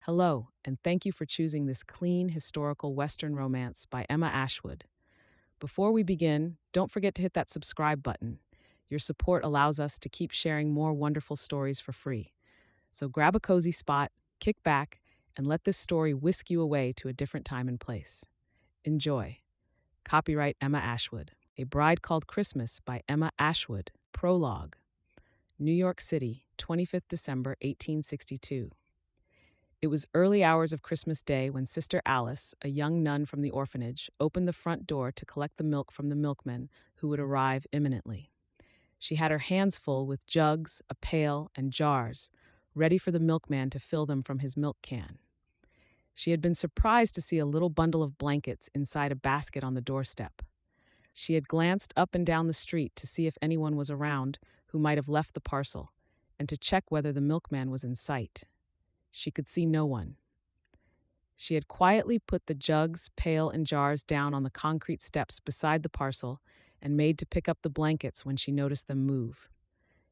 Hello, and thank you for choosing this clean, historical Western romance by Emma Ashwood. Before we begin, don't forget to hit that subscribe button. Your support allows us to keep sharing more wonderful stories for free. So grab a cozy spot, kick back, and let this story whisk you away to a different time and place. Enjoy. Copyright Emma Ashwood. A Bride Called Christmas by Emma Ashwood. Prologue. New York City, 25th December, 1862. It was early hours of Christmas Day when Sister Alice, a young nun from the orphanage, opened the front door to collect the milk from the milkman who would arrive imminently. She had her hands full with jugs, a pail, and jars, ready for the milkman to fill them from his milk can. She had been surprised to see a little bundle of blankets inside a basket on the doorstep. She had glanced up and down the street to see if anyone was around who might have left the parcel, and to check whether the milkman was in sight. She could see no one. She had quietly put the jugs, pail, and jars down on the concrete steps beside the parcel and made to pick up the blankets when she noticed them move.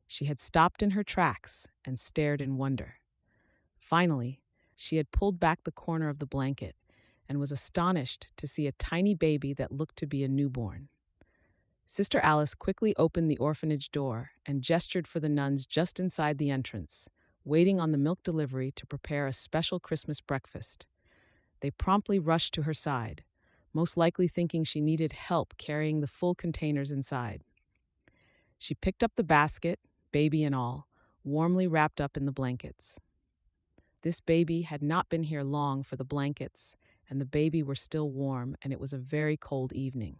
She had stopped in her tracks and stared in wonder. Finally, she had pulled back the corner of the blanket and was astonished to see a tiny baby that looked to be a newborn. Sister Alice quickly opened the orphanage door and gestured for the nuns just inside the entrance, waiting on the milk delivery to prepare a special Christmas breakfast. They promptly rushed to her side, most likely thinking she needed help carrying the full containers inside. She picked up the basket, baby and all, warmly wrapped up in the blankets. This baby had not been here long for the blankets, and the baby were still warm, and it was a very cold evening.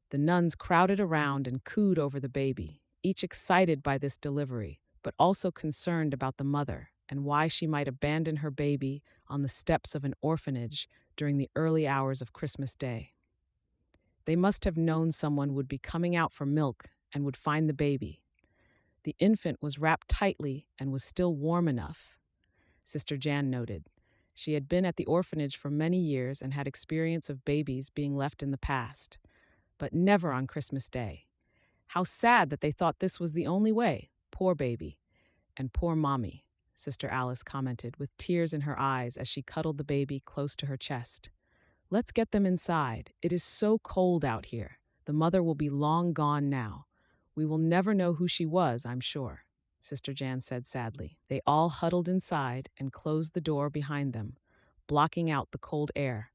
The nuns crowded around and cooed over the baby, each excited by this delivery, but also concerned about the mother and why she might abandon her baby on the steps of an orphanage during the early hours of Christmas Day. They must have known someone would be coming out for milk and would find the baby. The infant was wrapped tightly and was still warm enough, Sister Jan noted. She had been at the orphanage for many years and had experience of babies being left in the past, but never on Christmas Day. How sad that they thought this was the only way. Poor baby. And poor mommy, Sister Alice commented, with tears in her eyes as she cuddled the baby close to her chest. Let's get them inside. It is so cold out here. The mother will be long gone now. We will never know who she was, I'm sure, Sister Jan said sadly. They all huddled inside and closed the door behind them, blocking out the cold air,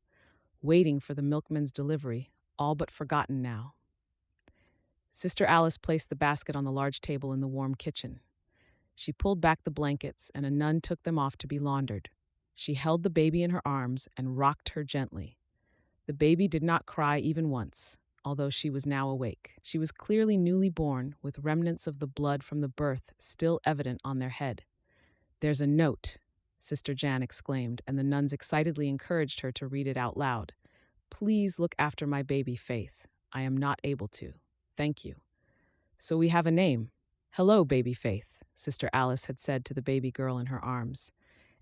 waiting for the milkman's delivery, all but forgotten now. Sister Alice placed the basket on the large table in the warm kitchen. She pulled back the blankets, and a nun took them off to be laundered. She held the baby in her arms and rocked her gently. The baby did not cry even once, although she was now awake. She was clearly newly born, with remnants of the blood from the birth still evident on their head. "There's a note," Sister Jan exclaimed, and the nuns excitedly encouraged her to read it out loud. "Please look after my baby, Faith. I am not able to. Thank you." "So we have a name. Hello, baby Faith," Sister Alice had said to the baby girl in her arms.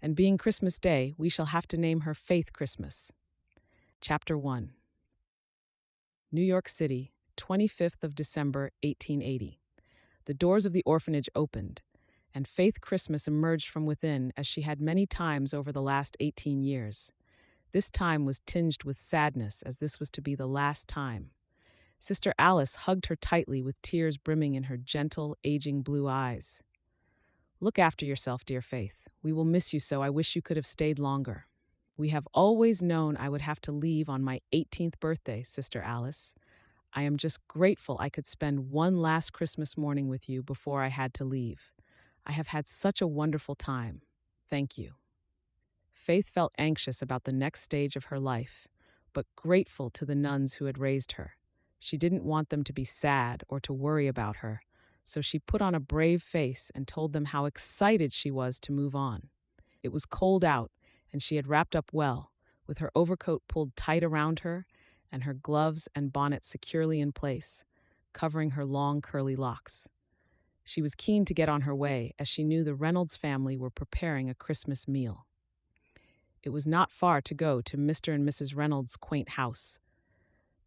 "And being Christmas Day, we shall have to name her Faith Christmas." Chapter 1. New York City, 25th of December, 1880. The doors of the orphanage opened, and Faith Christmas emerged from within as she had many times over the last 18 years. This time was tinged with sadness, as this was to be the last time. Sister Alice hugged her tightly with tears brimming in her gentle, aging blue eyes. "Look after yourself, dear Faith. We will miss you so. I wish you could have stayed longer." "We have always known I would have to leave on my 18th birthday, Sister Alice. I am just grateful I could spend one last Christmas morning with you before I had to leave. I have had such a wonderful time. Thank you." Faith felt anxious about the next stage of her life, but grateful to the nuns who had raised her. She didn't want them to be sad or to worry about her, so she put on a brave face and told them how excited she was to move on. It was cold out, and she had wrapped up well, with her overcoat pulled tight around her and her gloves and bonnet securely in place, covering her long curly locks. She was keen to get on her way, as she knew the Reynolds family were preparing a Christmas meal. It was not far to go to Mr. and Mrs. Reynolds' quaint house.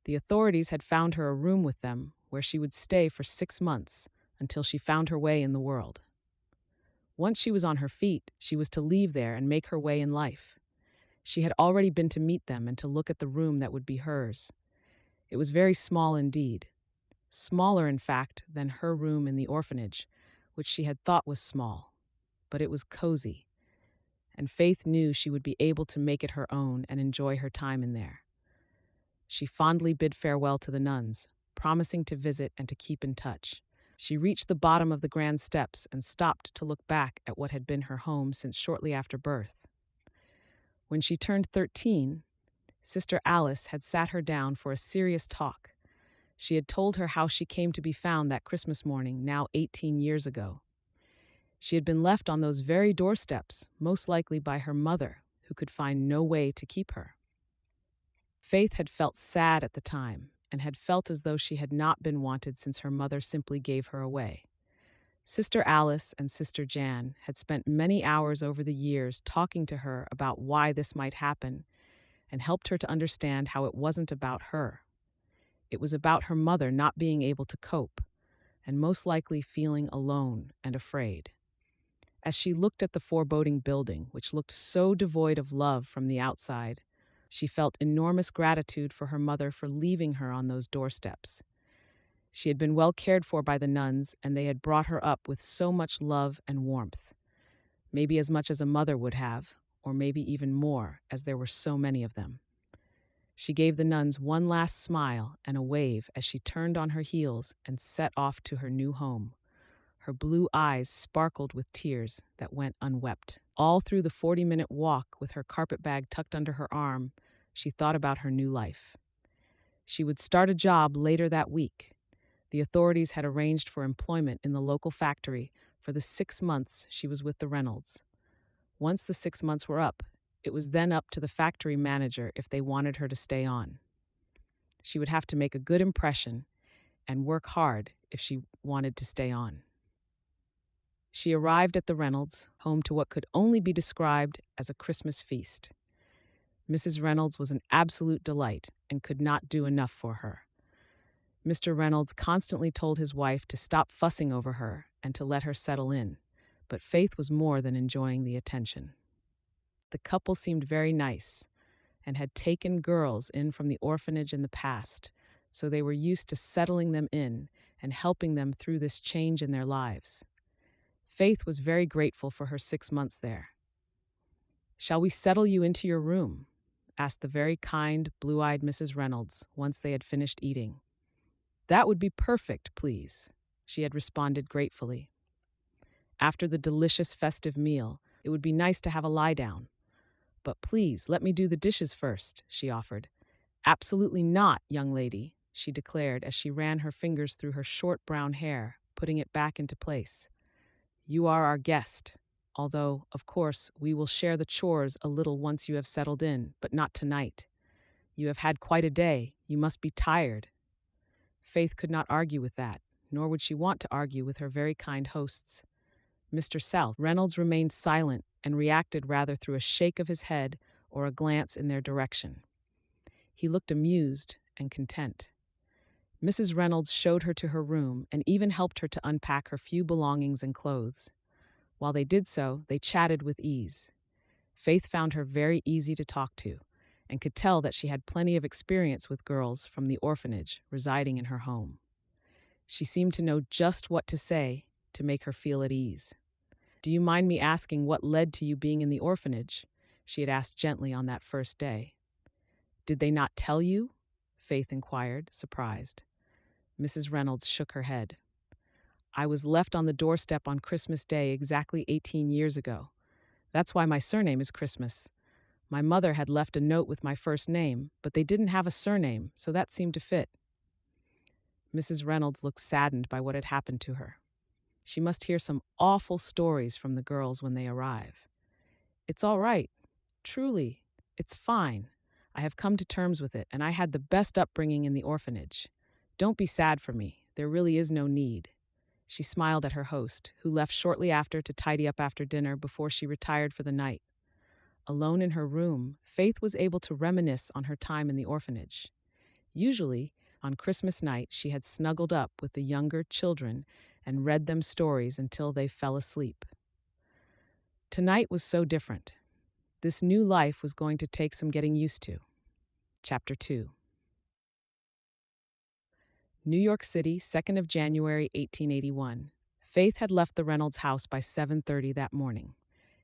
The authorities had found her a room with them, where she would stay for 6 months until she found her way in the world. Once she was on her feet, she was to leave there and make her way in life. She had already been to meet them and to look at the room that would be hers. It was very small indeed. Smaller, in fact, than her room in the orphanage, which she had thought was small. But it was cozy, and Faith knew she would be able to make it her own and enjoy her time in there. She fondly bid farewell to the nuns, promising to visit and to keep in touch. She reached the bottom of the grand steps and stopped to look back at what had been her home since shortly after birth. When she turned 13, Sister Alice had sat her down for a serious talk. She had told her how she came to be found that Christmas morning, now 18 years ago. She had been left on those very doorsteps, most likely by her mother, who could find no way to keep her. Faith had felt sad at the time, and had felt as though she had not been wanted since her mother simply gave her away. Sister Alice and Sister Jan had spent many hours over the years talking to her about why this might happen, and helped her to understand how it wasn't about her. It was about her mother not being able to cope, and most likely feeling alone and afraid. As she looked at the foreboding building, which looked so devoid of love from the outside, she felt enormous gratitude for her mother for leaving her on those doorsteps. She had been well cared for by the nuns, and they had brought her up with so much love and warmth. Maybe as much as a mother would have, or maybe even more, as there were so many of them. She gave the nuns one last smile and a wave as she turned on her heels and set off to her new home. Her blue eyes sparkled with tears that went unwept. All through the 40-minute walk with her carpet bag tucked under her arm, she thought about her new life. She would start a job later that week. The authorities had arranged for employment in the local factory for the 6 months she was with the Reynolds. Once the 6 months were up, it was then up to the factory manager if they wanted her to stay on. She would have to make a good impression and work hard if she wanted to stay on. She arrived at the Reynolds, home to what could only be described as a Christmas feast. Mrs. Reynolds was an absolute delight and could not do enough for her. Mr. Reynolds constantly told his wife to stop fussing over her and to let her settle in, but Faith was more than enjoying the attention. The couple seemed very nice and had taken girls in from the orphanage in the past, so they were used to settling them in and helping them through this change in their lives. Faith was very grateful for her 6 months there. "Shall we settle you into your room?" asked the very kind, blue-eyed Mrs. Reynolds once they had finished eating. "That would be perfect, please," she had responded gratefully. After the delicious festive meal, it would be nice to have a lie down. "But please, let me do the dishes first," she offered. "Absolutely not, young lady," she declared as she ran her fingers through her short brown hair, putting it back into place. "You are our guest, although, of course, we will share the chores a little once you have settled in, but not tonight. You have had quite a day. You must be tired." Faith could not argue with that, nor would she want to argue with her very kind hosts. Mr. South Reynolds remained silent and reacted rather through a shake of his head or a glance in their direction. He looked amused and content. Mrs. Reynolds showed her to her room and even helped her to unpack her few belongings and clothes. While they did so, they chatted with ease. Faith found her very easy to talk to and could tell that she had plenty of experience with girls from the orphanage residing in her home. She seemed to know just what to say to make her feel at ease. "Do you mind me asking what led to you being in the orphanage?" she had asked gently on that first day. "Did they not tell you?" Faith inquired, surprised. Mrs. Reynolds shook her head. "I was left on the doorstep on Christmas Day exactly 18 years ago. That's why my surname is Christmas. My mother had left a note with my first name, but they didn't have a surname, so that seemed to fit." Mrs. Reynolds looked saddened by what had happened to her. She must hear some awful stories from the girls when they arrive. "It's all right. Truly, it's fine. I have come to terms with it, and I had the best upbringing in the orphanage. Don't be sad for me. There really is no need." She smiled at her host, who left shortly after to tidy up after dinner before she retired for the night. Alone in her room, Faith was able to reminisce on her time in the orphanage. Usually, on Christmas night, she had snuggled up with the younger children and read them stories until they fell asleep. Tonight was so different. This new life was going to take some getting used to. Chapter 2. New York City, 2nd of January, 1881. Faith had left the Reynolds house by 7:30 that morning.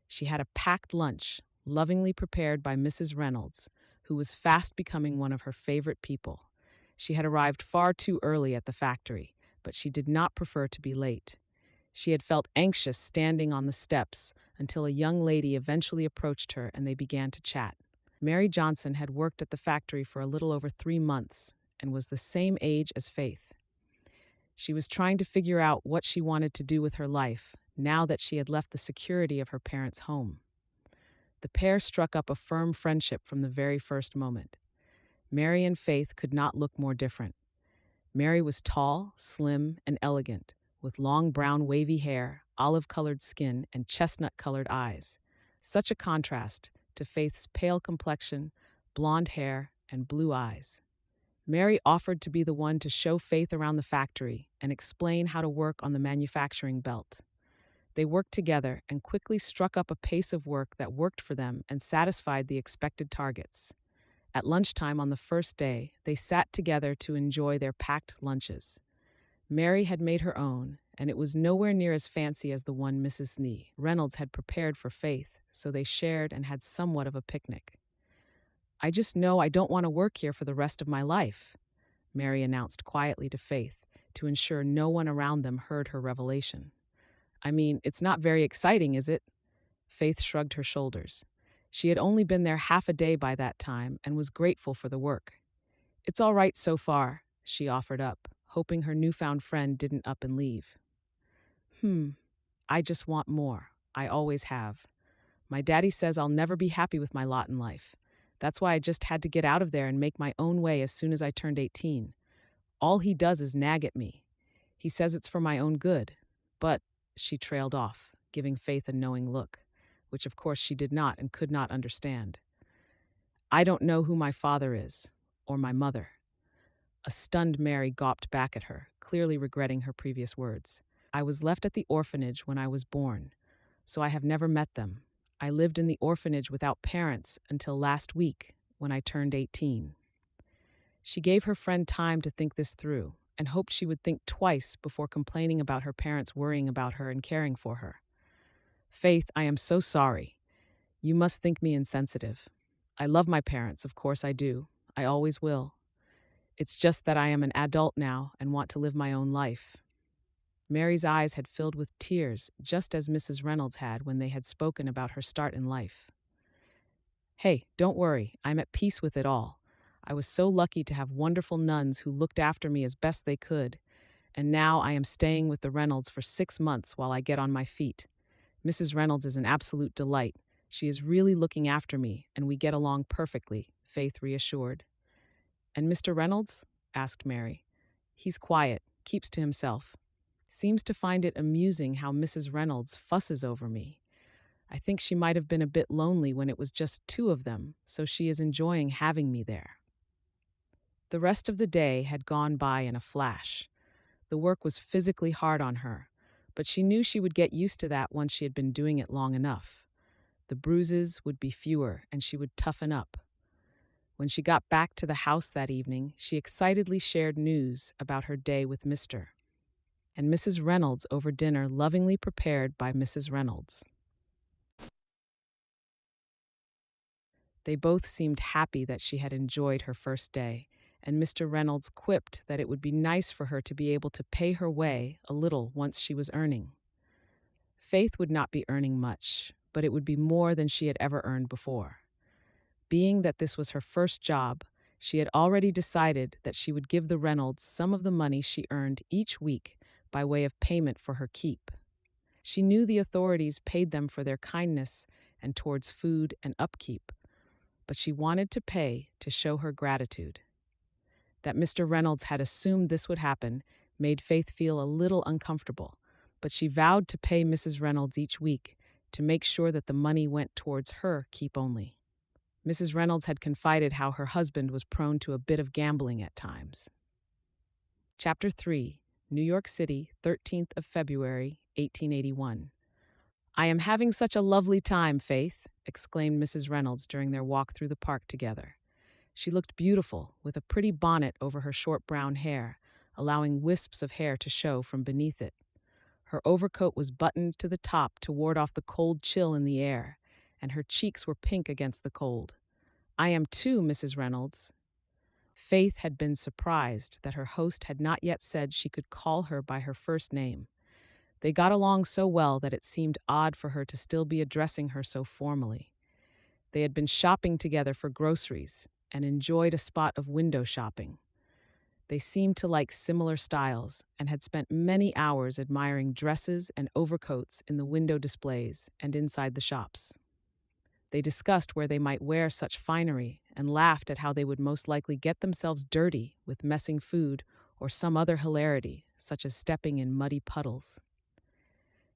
She had a packed lunch, lovingly prepared by Mrs. Reynolds, who was fast becoming one of her favorite people. She had arrived far too early at the factory, but she did not prefer to be late. She had felt anxious standing on the steps until a young lady eventually approached her and they began to chat. Mary Johnson had worked at the factory for a little over 3 months and was the same age as Faith. She was trying to figure out what she wanted to do with her life now that she had left the security of her parents' home. The pair struck up a firm friendship from the very first moment. Mary and Faith could not look more different. Mary was tall, slim, and elegant, with long brown wavy hair, olive-colored skin, and chestnut-colored eyes. Such a contrast to Faith's pale complexion, blonde hair, and blue eyes. Mary offered to be the one to show Faith around the factory and explain how to work on the manufacturing belt. They worked together and quickly struck up a pace of work that worked for them and satisfied the expected targets. At lunchtime on the first day, they sat together to enjoy their packed lunches. Mary had made her own, and it was nowhere near as fancy as the one Mrs. Reynolds had prepared for Faith, so they shared and had somewhat of a picnic. "I just know I don't want to work here for the rest of my life," Mary announced quietly to Faith, to ensure no one around them heard her revelation. "I mean, it's not very exciting, is it?" Faith shrugged her shoulders. She had only been there half a day by that time and was grateful for the work. "It's all right so far," she offered up, hoping her newfound friend didn't up and leave. I just want more. I always have. My daddy says I'll never be happy with my lot in life. That's why I just had to get out of there and make my own way as soon as I turned 18. All he does is nag at me. He says it's for my own good. But," she trailed off, giving Faith a knowing look, which of course she did not and could not understand. "I don't know who my father is, or my mother." A stunned Mary gawped back at her, clearly regretting her previous words. "I was left at the orphanage when I was born, so I have never met them. I lived in the orphanage without parents until last week, when I turned 18. She gave her friend time to think this through, and hoped she would think twice before complaining about her parents worrying about her and caring for her. "Faith, I am so sorry. You must think me insensitive. I love my parents, of course I do. I always will. It's just that I am an adult now and want to live my own life." Mary's eyes had filled with tears, just as Mrs. Reynolds had when they had spoken about her start in life. "Hey, don't worry, I'm at peace with it all. I was so lucky to have wonderful nuns who looked after me as best they could, and now I am staying with the Reynolds for 6 months while I get on my feet. Mrs. Reynolds is an absolute delight. She is really looking after me, and we get along perfectly," Faith reassured. "And Mr. Reynolds?" asked Mary. "He's quiet, keeps to himself. Seems to find it amusing how Mrs. Reynolds fusses over me. I think she might have been a bit lonely when it was just two of them, so she is enjoying having me there." The rest of the day had gone by in a flash. The work was physically hard on her, but she knew she would get used to that once she had been doing it long enough. The bruises would be fewer, and she would toughen up. When she got back to the house that evening, she excitedly shared news about her day with Mr. and Mrs. Reynolds over dinner lovingly prepared by Mrs. Reynolds. They both seemed happy that she had enjoyed her first day, and Mr. Reynolds quipped that it would be nice for her to be able to pay her way a little once she was earning. Faith would not be earning much, but it would be more than she had ever earned before. Being that this was her first job, she had already decided that she would give the Reynolds some of the money she earned each week by way of payment for her keep. She knew the authorities paid them for their kindness and towards food and upkeep, but she wanted to pay to show her gratitude. That Mr. Reynolds had assumed this would happen made Faith feel a little uncomfortable, but she vowed to pay Mrs. Reynolds each week to make sure that the money went towards her keep only. Mrs. Reynolds had confided how her husband was prone to a bit of gambling at times. Chapter 3. New York City, 13th of February, 1881. I am having such a lovely time, Faith, exclaimed Mrs. Reynolds during their walk through the park together. She looked beautiful, with a pretty bonnet over her short brown hair, allowing wisps of hair to show from beneath it. Her overcoat was buttoned to the top to ward off the cold chill in the air, and her cheeks were pink against the cold. I am too, Mrs. Reynolds. Faith had been surprised that her host had not yet said she could call her by her first name. They got along so well that it seemed odd for her to still be addressing her so formally. They had been shopping together for groceries and enjoyed a spot of window shopping. They seemed to like similar styles and had spent many hours admiring dresses and overcoats in the window displays and inside the shops. They discussed where they might wear such finery and laughed at how they would most likely get themselves dirty with messing food or some other hilarity, such as stepping in muddy puddles.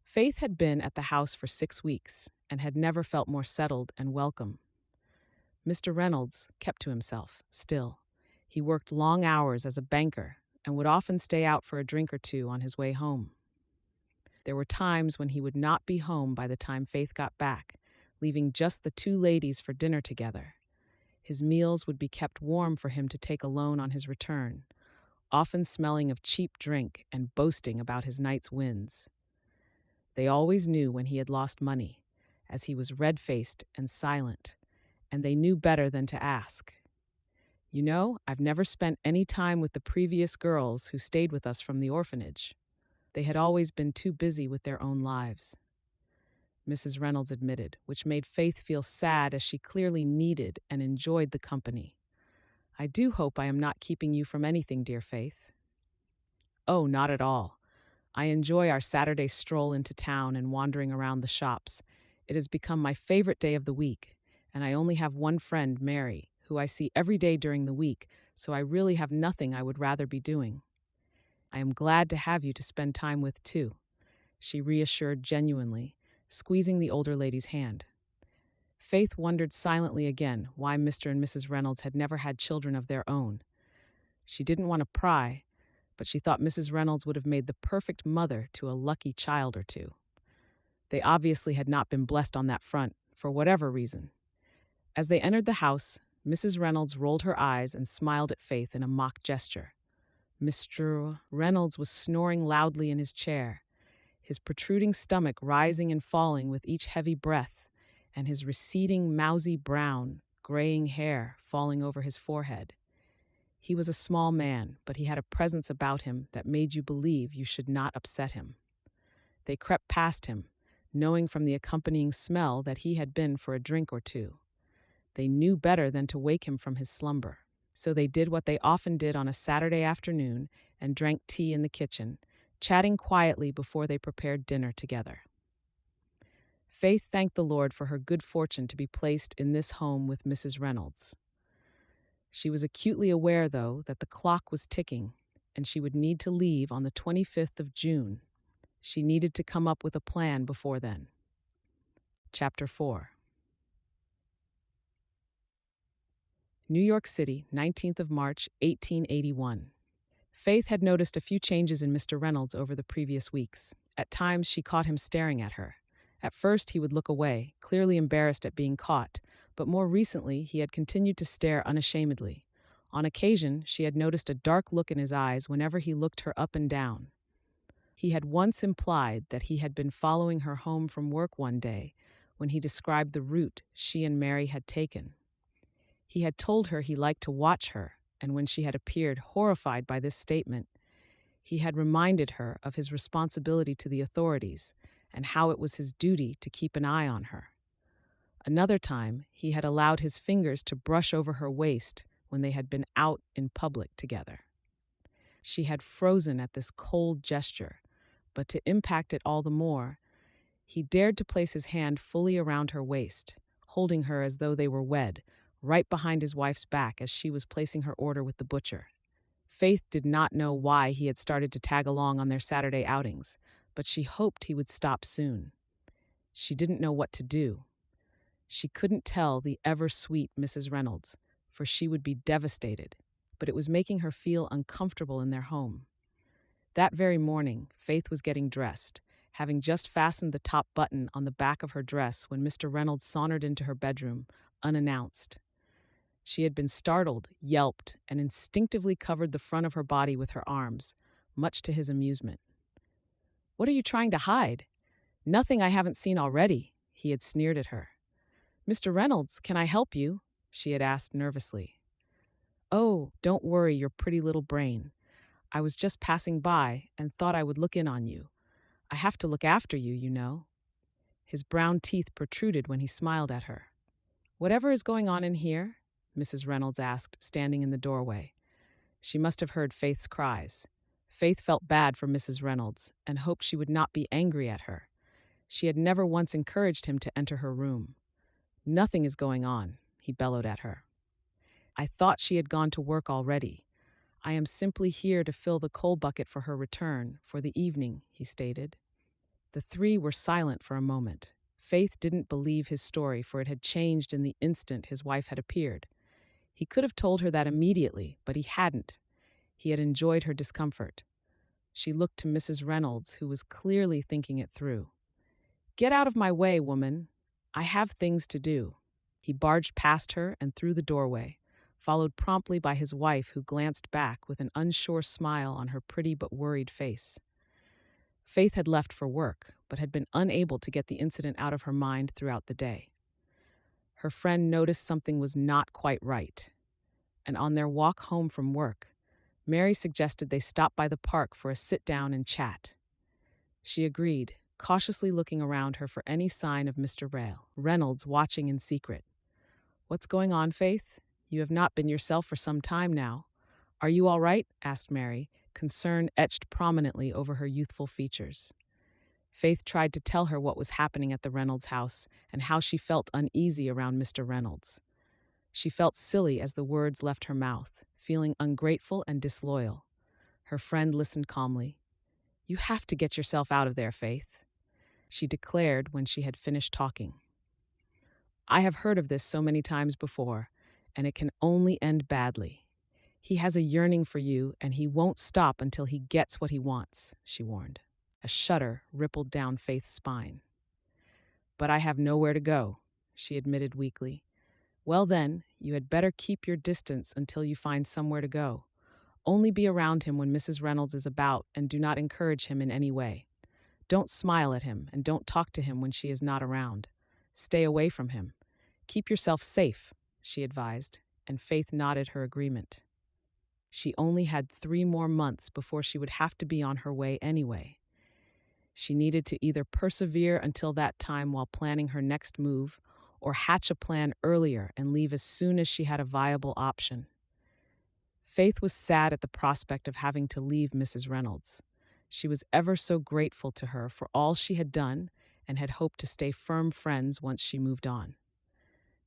Faith had been at the house for 6 weeks and had never felt more settled and welcome. Mr. Reynolds kept to himself, still. He worked long hours as a banker and would often stay out for a drink or two on his way home. There were times when he would not be home by the time Faith got back, leaving just the two ladies for dinner together. His meals would be kept warm for him to take alone on his return, often smelling of cheap drink and boasting about his night's wins. They always knew when he had lost money, as he was red-faced and silent, and they knew better than to ask. You know, I've never spent any time with the previous girls who stayed with us from the orphanage. They had always been too busy with their own lives, Mrs. Reynolds admitted, which made Faith feel sad as she clearly needed and enjoyed the company. I do hope I am not keeping you from anything, dear Faith. Oh, not at all. I enjoy our Saturday stroll into town and wandering around the shops. It has become my favorite day of the week, and I only have one friend, Mary, who I see every day during the week, so I really have nothing I would rather be doing. I am glad to have you to spend time with, too, she reassured genuinely, squeezing the older lady's hand. Faith wondered silently again why Mr. and Mrs. Reynolds had never had children of their own. She didn't want to pry, but she thought Mrs. Reynolds would have made the perfect mother to a lucky child or two. They obviously had not been blessed on that front, for whatever reason. As they entered the house, Mrs. Reynolds rolled her eyes and smiled at Faith in a mock gesture. Mr. Reynolds was snoring loudly in his chair, his protruding stomach rising and falling with each heavy breath, and his receding, mousy brown, graying hair falling over his forehead. He was a small man, but he had a presence about him that made you believe you should not upset him. They crept past him, knowing from the accompanying smell that he had been for a drink or two. They knew better than to wake him from his slumber, so they did what they often did on a Saturday afternoon and drank tea in the kitchen, chatting quietly before they prepared dinner together. Faith thanked the Lord for her good fortune to be placed in this home with Mrs. Reynolds. She was acutely aware, though, that the clock was ticking, and she would need to leave on the 25th of June. She needed to come up with a plan before then. Chapter 4. New York City, 19th of March, 1881. Faith had noticed a few changes in Mr. Reynolds over the previous weeks. At times, she caught him staring at her. At first, he would look away, clearly embarrassed at being caught, but more recently, he had continued to stare unashamedly. On occasion, she had noticed a dark look in his eyes whenever he looked her up and down. He had once implied that he had been following her home from work one day when he described the route she and Mary had taken. He had told her he liked to watch her, and when she had appeared horrified by this statement, he had reminded her of his responsibility to the authorities and how it was his duty to keep an eye on her. Another time, he had allowed his fingers to brush over her waist when they had been out in public together. She had frozen at this cold gesture, but to impact it all the more, he dared to place his hand fully around her waist, holding her as though they were wed, right behind his wife's back as she was placing her order with the butcher. Faith did not know why he had started to tag along on their Saturday outings, but she hoped he would stop soon. She didn't know what to do. She couldn't tell the ever-sweet Mrs. Reynolds, for she would be devastated, but it was making her feel uncomfortable in their home. That very morning, Faith was getting dressed, having just fastened the top button on the back of her dress when Mr. Reynolds sauntered into her bedroom, unannounced. She had been startled, yelped, and instinctively covered the front of her body with her arms, much to his amusement. "What are you trying to hide?" "Nothing I haven't seen already," he had sneered at her. "Mr. Reynolds, can I help you?" she had asked nervously. "Oh, don't worry your pretty little brain. I was just passing by and thought I would look in on you. I have to look after you, you know." His brown teeth protruded when he smiled at her. "Whatever is going on in here?" Mrs. Reynolds asked, standing in the doorway. She must have heard Faith's cries. Faith felt bad for Mrs. Reynolds and hoped she would not be angry at her. She had never once encouraged him to enter her room. "Nothing is going on," he bellowed at her. "I thought she had gone to work already. I am simply here to fill the coal bucket for her return for the evening," he stated. The three were silent for a moment. Faith didn't believe his story, for it had changed in the instant his wife had appeared. He could have told her that immediately, but he hadn't. He had enjoyed her discomfort. She looked to Mrs. Reynolds, who was clearly thinking it through. "Get out of my way, woman. I have things to do." He barged past her and through the doorway, followed promptly by his wife, who glanced back with an unsure smile on her pretty but worried face. Faith had left for work, but had been unable to get the incident out of her mind throughout the day. Her friend noticed something was not quite right, and on their walk home from work, Mary suggested they stop by the park for a sit-down and chat. She agreed, cautiously looking around her for any sign of Mr. Reynolds watching in secret. "What's going on, Faith? You have not been yourself for some time now. Are you all right?" asked Mary, concern etched prominently over her youthful features. Faith tried to tell her what was happening at the Reynolds house and how she felt uneasy around Mr. Reynolds. She felt silly as the words left her mouth, feeling ungrateful and disloyal. Her friend listened calmly. "You have to get yourself out of there, Faith," she declared when she had finished talking. "I have heard of this so many times before, and it can only end badly. He has a yearning for you, and he won't stop until he gets what he wants," she warned. A shudder rippled down Faith's spine. "But I have nowhere to go," she admitted weakly. "Well then, you had better keep your distance until you find somewhere to go. Only be around him when Mrs. Reynolds is about, and do not encourage him in any way. Don't smile at him, and don't talk to him when she is not around. Stay away from him. Keep yourself safe," she advised, and Faith nodded her agreement. She only had 3 more months before she would have to be on her way anyway. She needed to either persevere until that time while planning her next move, or hatch a plan earlier and leave as soon as she had a viable option. Faith was sad at the prospect of having to leave Mrs. Reynolds. She was ever so grateful to her for all she had done and had hoped to stay firm friends once she moved on.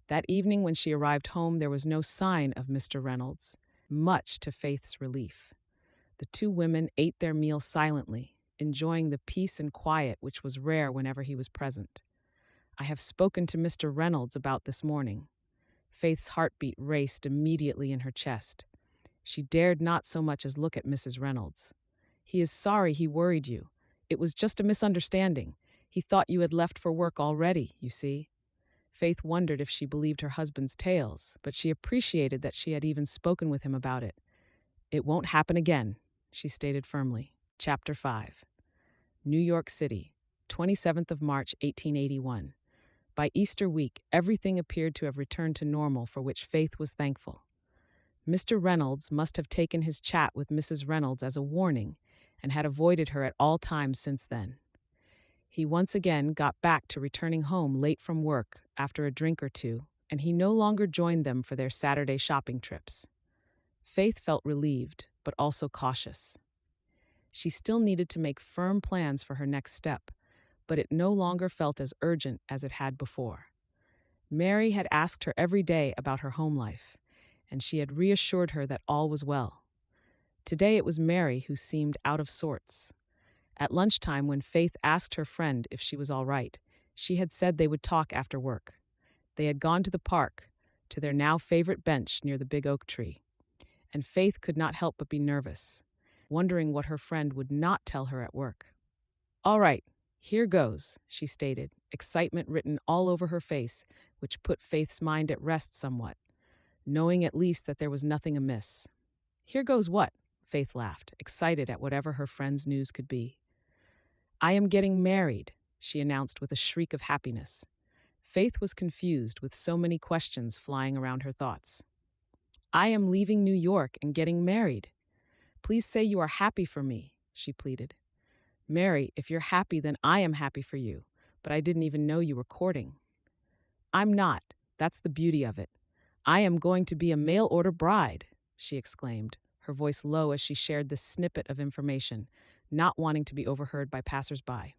That evening when she arrived home, there was no sign of Mr. Reynolds, much to Faith's relief. The two women ate their meal silently, enjoying the peace and quiet which was rare whenever he was present. "I have spoken to Mr. Reynolds about this morning." Faith's heartbeat raced immediately in her chest. She dared not so much as look at Mrs. Reynolds. "He is sorry he worried you. It was just a misunderstanding. He thought you had left for work already, you see." Faith wondered if she believed her husband's tales, but she appreciated that she had even spoken with him about it. "It won't happen again," she stated firmly. Chapter 5. New York City, 27th of March, 1881. By Easter week, everything appeared to have returned to normal, for which Faith was thankful. Mr. Reynolds must have taken his chat with Mrs. Reynolds as a warning and had avoided her at all times since then. He once again got back to returning home late from work after a drink or two, and he no longer joined them for their Saturday shopping trips. Faith felt relieved, but also cautious. She still needed to make firm plans for her next step, but it no longer felt as urgent as it had before. Mary had asked her every day about her home life, and she had reassured her that all was well. Today it was Mary who seemed out of sorts. At lunchtime, when Faith asked her friend if she was all right, she had said they would talk after work. They had gone to the park, to their now favorite bench near the big oak tree, and Faith could not help but be nervous, wondering what her friend would not tell her at work. "All right," Here goes, she stated, excitement written all over her face, which put Faith's mind at rest somewhat, knowing at least that there was nothing amiss. Here goes what? Faith laughed, excited at whatever her friend's news could be. I am getting married, she announced with a shriek of happiness. Faith was confused with so many questions flying around her thoughts. I am leaving New York and getting married. Please say you are happy for me, she pleaded. Mary, if you're happy, then I am happy for you, but I didn't even know you were courting. I'm not. That's the beauty of it. I am going to be a mail-order bride, she exclaimed, her voice low as she shared this snippet of information, not wanting to be overheard by passers-by.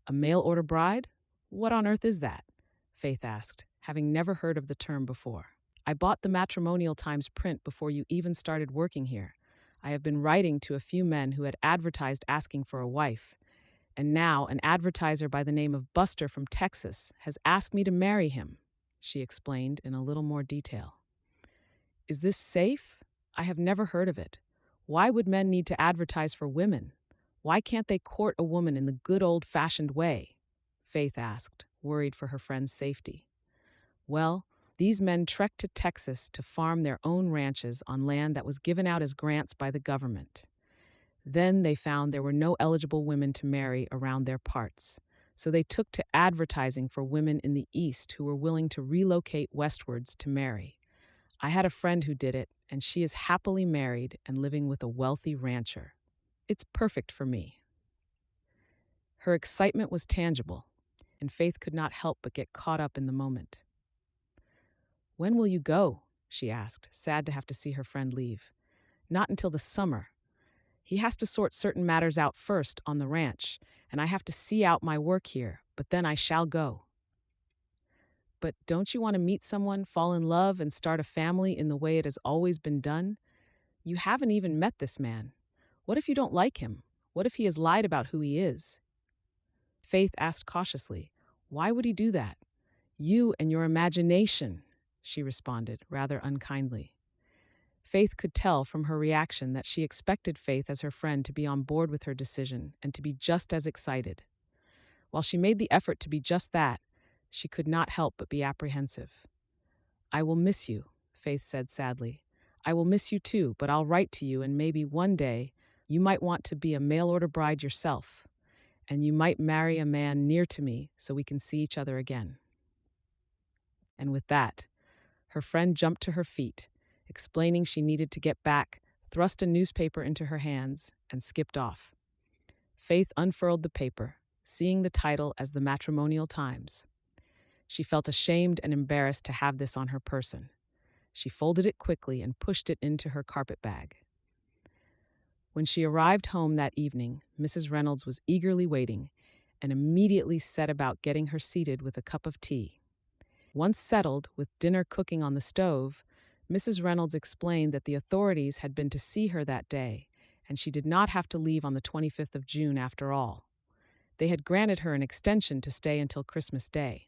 A mail-order bride? What on earth is that? Faith asked, having never heard of the term before. I bought the Matrimonial Times print before you even started working here. I have been writing to a few men who had advertised asking for a wife, and now an advertiser by the name of Buster from Texas has asked me to marry him, she explained in a little more detail. Is this safe? I have never heard of it. Why would men need to advertise for women? Why can't they court a woman in the good old-fashioned way? Faith asked, worried for her friend's safety. Well, these men trekked to Texas to farm their own ranches on land that was given out as grants by the government. Then they found there were no eligible women to marry around their parts, so they took to advertising for women in the East who were willing to relocate westwards to marry. I had a friend who did it, and she is happily married and living with a wealthy rancher. It's perfect for me. Her excitement was tangible, and Faith could not help but get caught up in the moment. When will you go? She asked, sad to have to see her friend leave. Not until the summer. He has to sort certain matters out first on the ranch, and I have to see out my work here, but then I shall go. But don't you want to meet someone, fall in love, and start a family in the way it has always been done? You haven't even met this man. What if you don't like him? What if he has lied about who he is? Faith asked cautiously, why would he do that? You and your imagination, she responded, rather unkindly. Faith could tell from her reaction that she expected Faith as her friend to be on board with her decision and to be just as excited. While she made the effort to be just that, she could not help but be apprehensive. I will miss you, Faith said sadly. I will miss you too, but I'll write to you and maybe one day you might want to be a mail-order bride yourself, and you might marry a man near to me so we can see each other again. And with that, her friend jumped to her feet, explaining she needed to get back, thrust a newspaper into her hands, and skipped off. Faith unfurled the paper, seeing the title as the Matrimonial Times. She felt ashamed and embarrassed to have this on her person. She folded it quickly and pushed it into her carpet bag. When she arrived home that evening, Mrs. Reynolds was eagerly waiting and immediately set about getting her seated with a cup of tea. Once settled, with dinner cooking on the stove, Mrs. Reynolds explained that the authorities had been to see her that day, and she did not have to leave on the 25th of June after all. They had granted her an extension to stay until Christmas Day.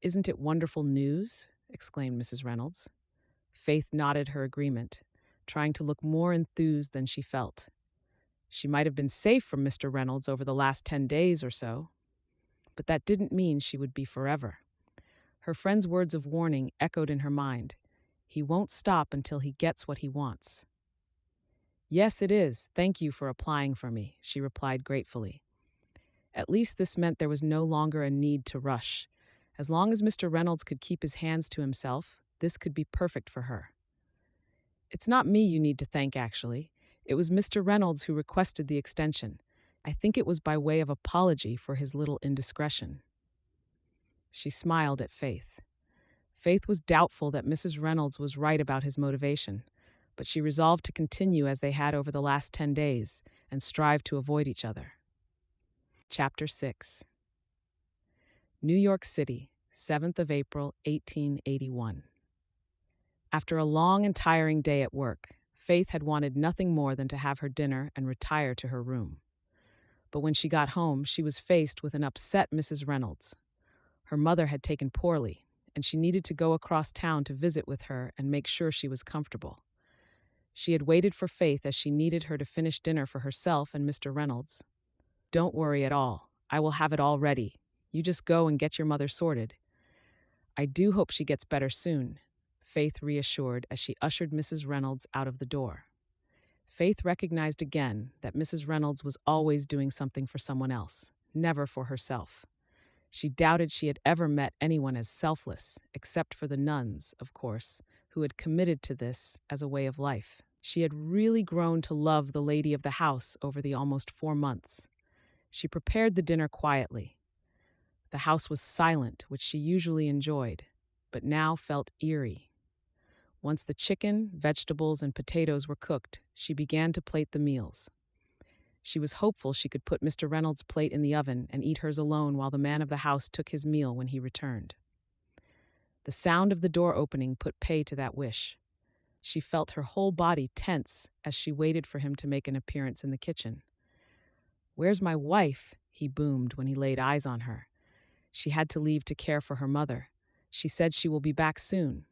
Isn't it wonderful news? Exclaimed Mrs. Reynolds. Faith nodded her agreement, trying to look more enthused than she felt. She might have been safe from Mr. Reynolds over the last 10 days or so, but that didn't mean she would be forever. Her friend's words of warning echoed in her mind. He won't stop until he gets what he wants. Yes, it is. Thank you for applying for me, she replied gratefully. At least this meant there was no longer a need to rush. As long as Mr. Reynolds could keep his hands to himself, this could be perfect for her. It's not me you need to thank, actually. It was Mr. Reynolds who requested the extension. I think it was by way of apology for his little indiscretion. She smiled at Faith. Faith was doubtful that Mrs. Reynolds was right about his motivation, but she resolved to continue as they had over the last 10 days and strive to avoid each other. Chapter 6. New York City, 7th of April, 1881. After a long and tiring day at work, Faith had wanted nothing more than to have her dinner and retire to her room. But when she got home, she was faced with an upset Mrs. Reynolds. Her mother had taken poorly, and she needed to go across town to visit with her and make sure she was comfortable. She had waited for Faith as she needed her to finish dinner for herself and Mr. Reynolds. Don't worry at all. I will have it all ready. You just go and get your mother sorted. I do hope she gets better soon, Faith reassured as she ushered Mrs. Reynolds out of the door. Faith recognized again that Mrs. Reynolds was always doing something for someone else, never for herself. She doubted she had ever met anyone as selfless, except for the nuns, of course, who had committed to this as a way of life. She had really grown to love the lady of the house over the almost 4 months. She prepared the dinner quietly. The house was silent, which she usually enjoyed, but now felt eerie. Once the chicken, vegetables, and potatoes were cooked, she began to plate the meals. She was hopeful she could put Mr. Reynolds' plate in the oven and eat hers alone while the man of the house took his meal when he returned. The sound of the door opening put pay to that wish. She felt her whole body tense as she waited for him to make an appearance in the kitchen. "Where's my wife?" he boomed when he laid eyes on her. She had to leave to care for her mother. She said she will be back soon.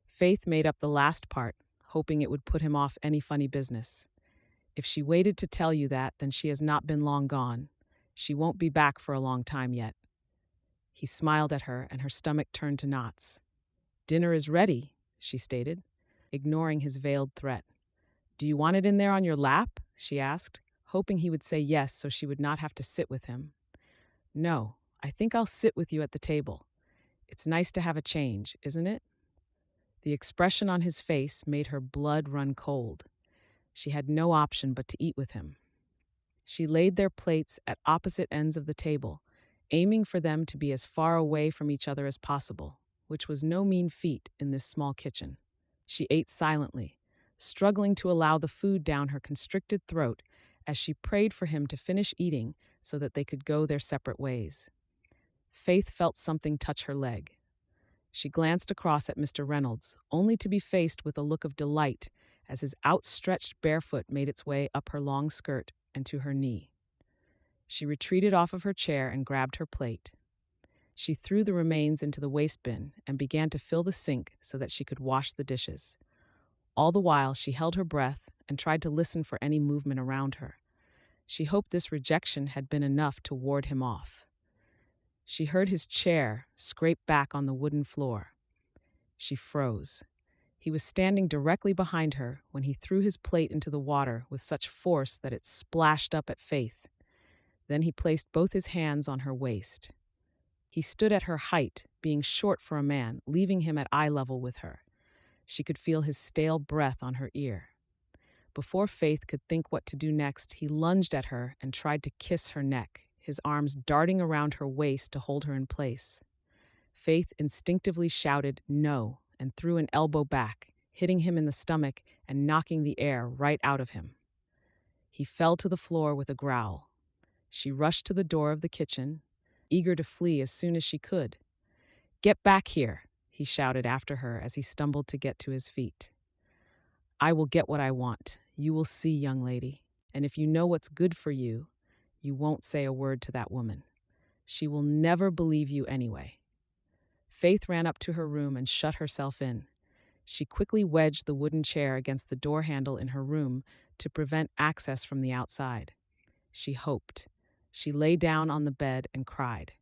Faith made up the last part, hoping it would put him off any funny business. If she waited to tell you that, then she has not been long gone. She won't be back for a long time yet. He smiled at her, and her stomach turned to knots. "Dinner is ready," she stated, ignoring his veiled threat. "Do you want it in there on your lap?" she asked, hoping he would say yes so she would not have to sit with him. "No, I think I'll sit with you at the table. It's nice to have a change, isn't it?" The expression on his face made her blood run cold. She had no option but to eat with him. She laid their plates at opposite ends of the table, aiming for them to be as far away from each other as possible, which was no mean feat in this small kitchen. She ate silently, struggling to allow the food down her constricted throat as she prayed for him to finish eating so that they could go their separate ways. Faith felt something touch her leg. She glanced across at Mr. Reynolds, only to be faced with a look of delight as his outstretched bare foot made its way up her long skirt and to her knee. She retreated off of her chair and grabbed her plate. She threw the remains into the waste bin and began to fill the sink so that she could wash the dishes. All the while, she held her breath and tried to listen for any movement around her. She hoped this rejection had been enough to ward him off. She heard his chair scrape back on the wooden floor. She froze. He was standing directly behind her when he threw his plate into the water with such force that it splashed up at Faith. Then he placed both his hands on her waist. He stood at her height, being short for a man, leaving him at eye level with her. She could feel his stale breath on her ear. Before Faith could think what to do next, he lunged at her and tried to kiss her neck, his arms darting around her waist to hold her in place. Faith instinctively shouted no and threw an elbow back, hitting him in the stomach and knocking the air right out of him. He fell to the floor with a growl. She rushed to the door of the kitchen, eager to flee as soon as she could. "Get back here," he shouted after her as he stumbled to get to his feet. "I will get what I want. You will see, young lady. And if you know what's good for you, you won't say a word to that woman. She will never believe you anyway." Faith ran up to her room and shut herself in. She quickly wedged the wooden chair against the door handle in her room to prevent access from the outside. She hoped. She lay down on the bed and cried.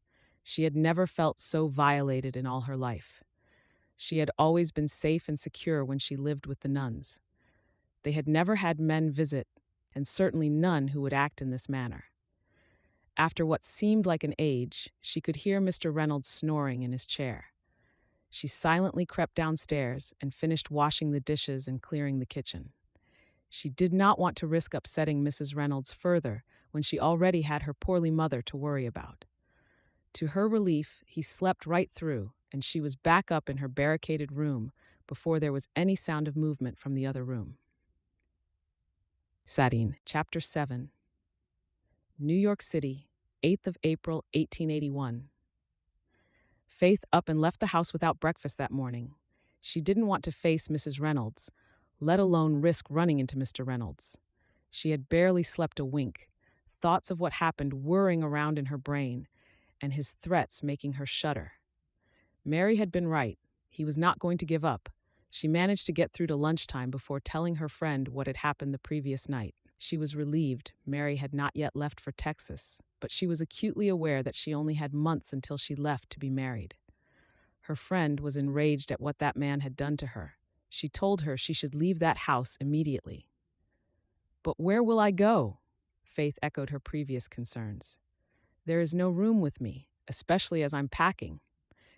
She had never felt so violated in all her life. She had always been safe and secure when she lived with the nuns. They had never had men visit, and certainly none who would act in this manner. After what seemed like an age, she could hear Mr. Reynolds snoring in his chair. She silently crept downstairs and finished washing the dishes and clearing the kitchen. She did not want to risk upsetting Mrs. Reynolds further when she already had her poorly mother to worry about. To her relief, he slept right through, and she was back up in her barricaded room before there was any sound of movement from the other room. Sadine, Chapter 7. New York City, 8th of April, 1881. Faith up and left the house without breakfast that morning. She didn't want to face Mrs. Reynolds, let alone risk running into Mr. Reynolds. She had barely slept a wink, thoughts of what happened whirring around in her brain, and his threats making her shudder. Mary had been right. He was not going to give up. She managed to get through to lunchtime before telling her friend what had happened the previous night. She was relieved Mary had not yet left for Texas, but she was acutely aware that she only had months until she left to be married. Her friend was enraged at what that man had done to her. She told her she should leave that house immediately. "But where will I go?" Faith echoed her previous concerns. "There is no room with me, especially as I'm packing,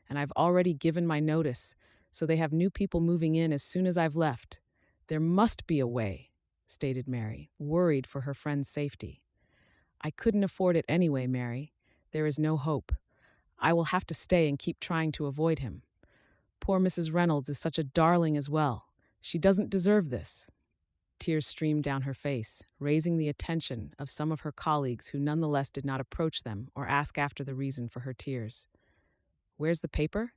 and I've already given my notice, so they have new people moving in as soon as I've left. There must be a way," stated Mary, worried for her friend's safety. "I couldn't afford it anyway, Mary. There is no hope. I will have to stay and keep trying to avoid him. Poor Mrs. Reynolds is such a darling as well. She doesn't deserve this." Tears streamed down her face, raising the attention of some of her colleagues who nonetheless did not approach them or ask after the reason for her tears. "Where's the paper?"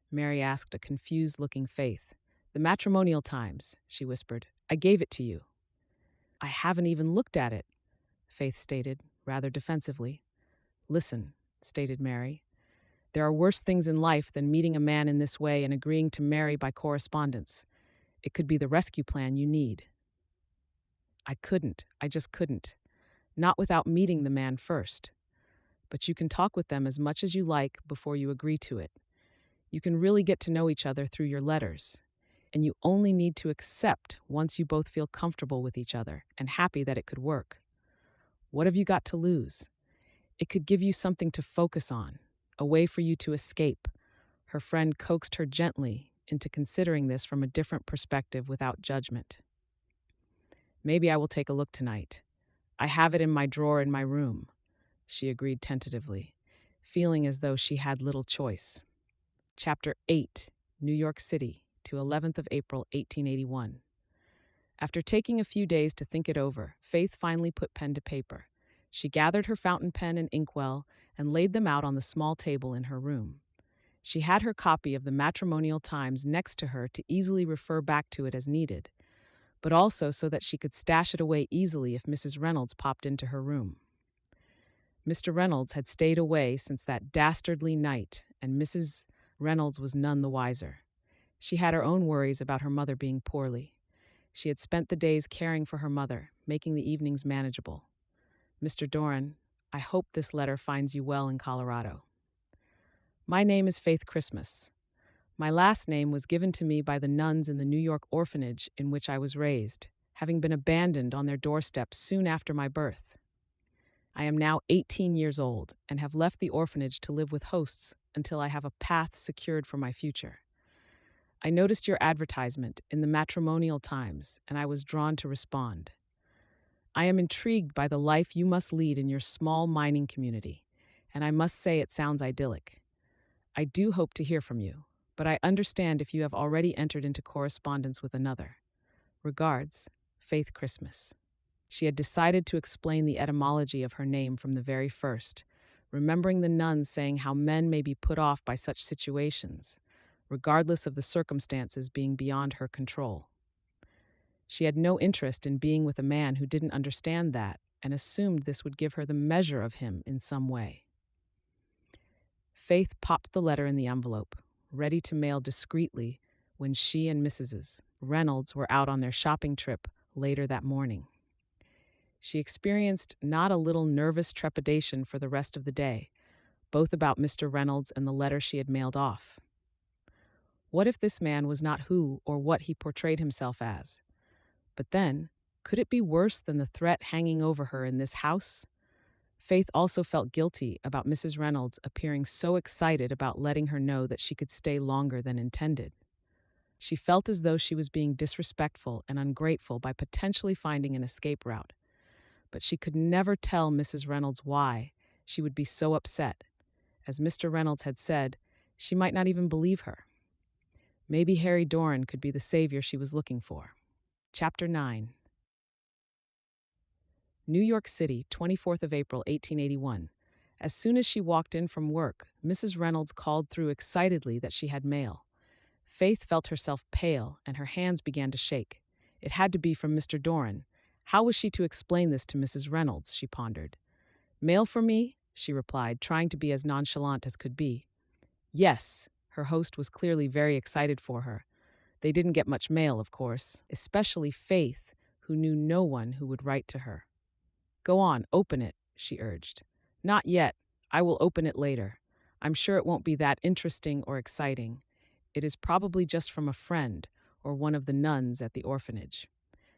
Mary asked a confused-looking Faith. "The Matrimonial Times," she whispered. "I gave it to you." "I haven't even looked at it," Faith stated, rather defensively. "Listen," stated Mary. "There are worse things in life than meeting a man in this way and agreeing to marry by correspondence. It could be the rescue plan you need." I just couldn't. Not without meeting the man first. But you can talk with them as much as you like before you agree to it. You can really get to know each other through your letters. And you only need to accept once you both feel comfortable with each other and happy that it could work. What have you got to lose? It could give you something to focus on, a way for you to escape. Her friend coaxed her gently into considering this from a different perspective without judgment. "Maybe I will take a look tonight. I have it in my drawer in my room," she agreed tentatively, feeling as though she had little choice. Chapter 8, New York City, to 11th of April, 1881. After taking a few days to think it over, Faith finally put pen to paper. She gathered her fountain pen and inkwell and laid them out on the small table in her room. She had her copy of the Matrimonial Times next to her to easily refer back to it as needed, but also so that she could stash it away easily if Mrs. Reynolds popped into her room. Mr. Reynolds had stayed away since that dastardly night, and Mrs. Reynolds was none the wiser. She had her own worries about her mother being poorly. She had spent the days caring for her mother, making the evenings manageable. "Mr. Doran, I hope this letter finds you well in Colorado. My name is Faith Christmas. My last name was given to me by the nuns in the New York orphanage in which I was raised, having been abandoned on their doorstep soon after my birth. I am now 18 years old and have left the orphanage to live with hosts until I have a path secured for my future. I noticed your advertisement in the Matrimonial Times, and I was drawn to respond. I am intrigued by the life you must lead in your small mining community, and I must say it sounds idyllic. I do hope to hear from you, but I understand if you have already entered into correspondence with another. Regards, Faith Christmas." She had decided to explain the etymology of her name from the very first, remembering the nuns saying how men may be put off by such situations, regardless of the circumstances being beyond her control. She had no interest in being with a man who didn't understand that and assumed this would give her the measure of him in some way. Faith popped the letter in the envelope, ready to mail discreetly when she and Mrs. Reynolds were out on their shopping trip later that morning. She experienced not a little nervous trepidation for the rest of the day, both about Mr. Reynolds and the letter she had mailed off. What if this man was not who or what he portrayed himself as? But then, could it be worse than the threat hanging over her in this house? Faith also felt guilty about Mrs. Reynolds appearing so excited about letting her know that she could stay longer than intended. She felt as though she was being disrespectful and ungrateful by potentially finding an escape route. But she could never tell Mrs. Reynolds why she would be so upset. As Mr. Reynolds had said, she might not even believe her. Maybe Harry Doran could be the savior she was looking for. Chapter 9. New York City, 24th of April, 1881. As soon as she walked in from work, Mrs. Reynolds called through excitedly that she had mail. Faith felt herself pale, and her hands began to shake. It had to be from Mr. Doran. How was she to explain this to Mrs. Reynolds, she pondered. "Mail for me?" she replied, trying to be as nonchalant as could be. "Yes." Her host was clearly very excited for her. They didn't get much mail, of course, especially Faith, who knew no one who would write to her. "Go on, open it," she urged. "Not yet. I will open it later. I'm sure it won't be that interesting or exciting. It is probably just from a friend or one of the nuns at the orphanage."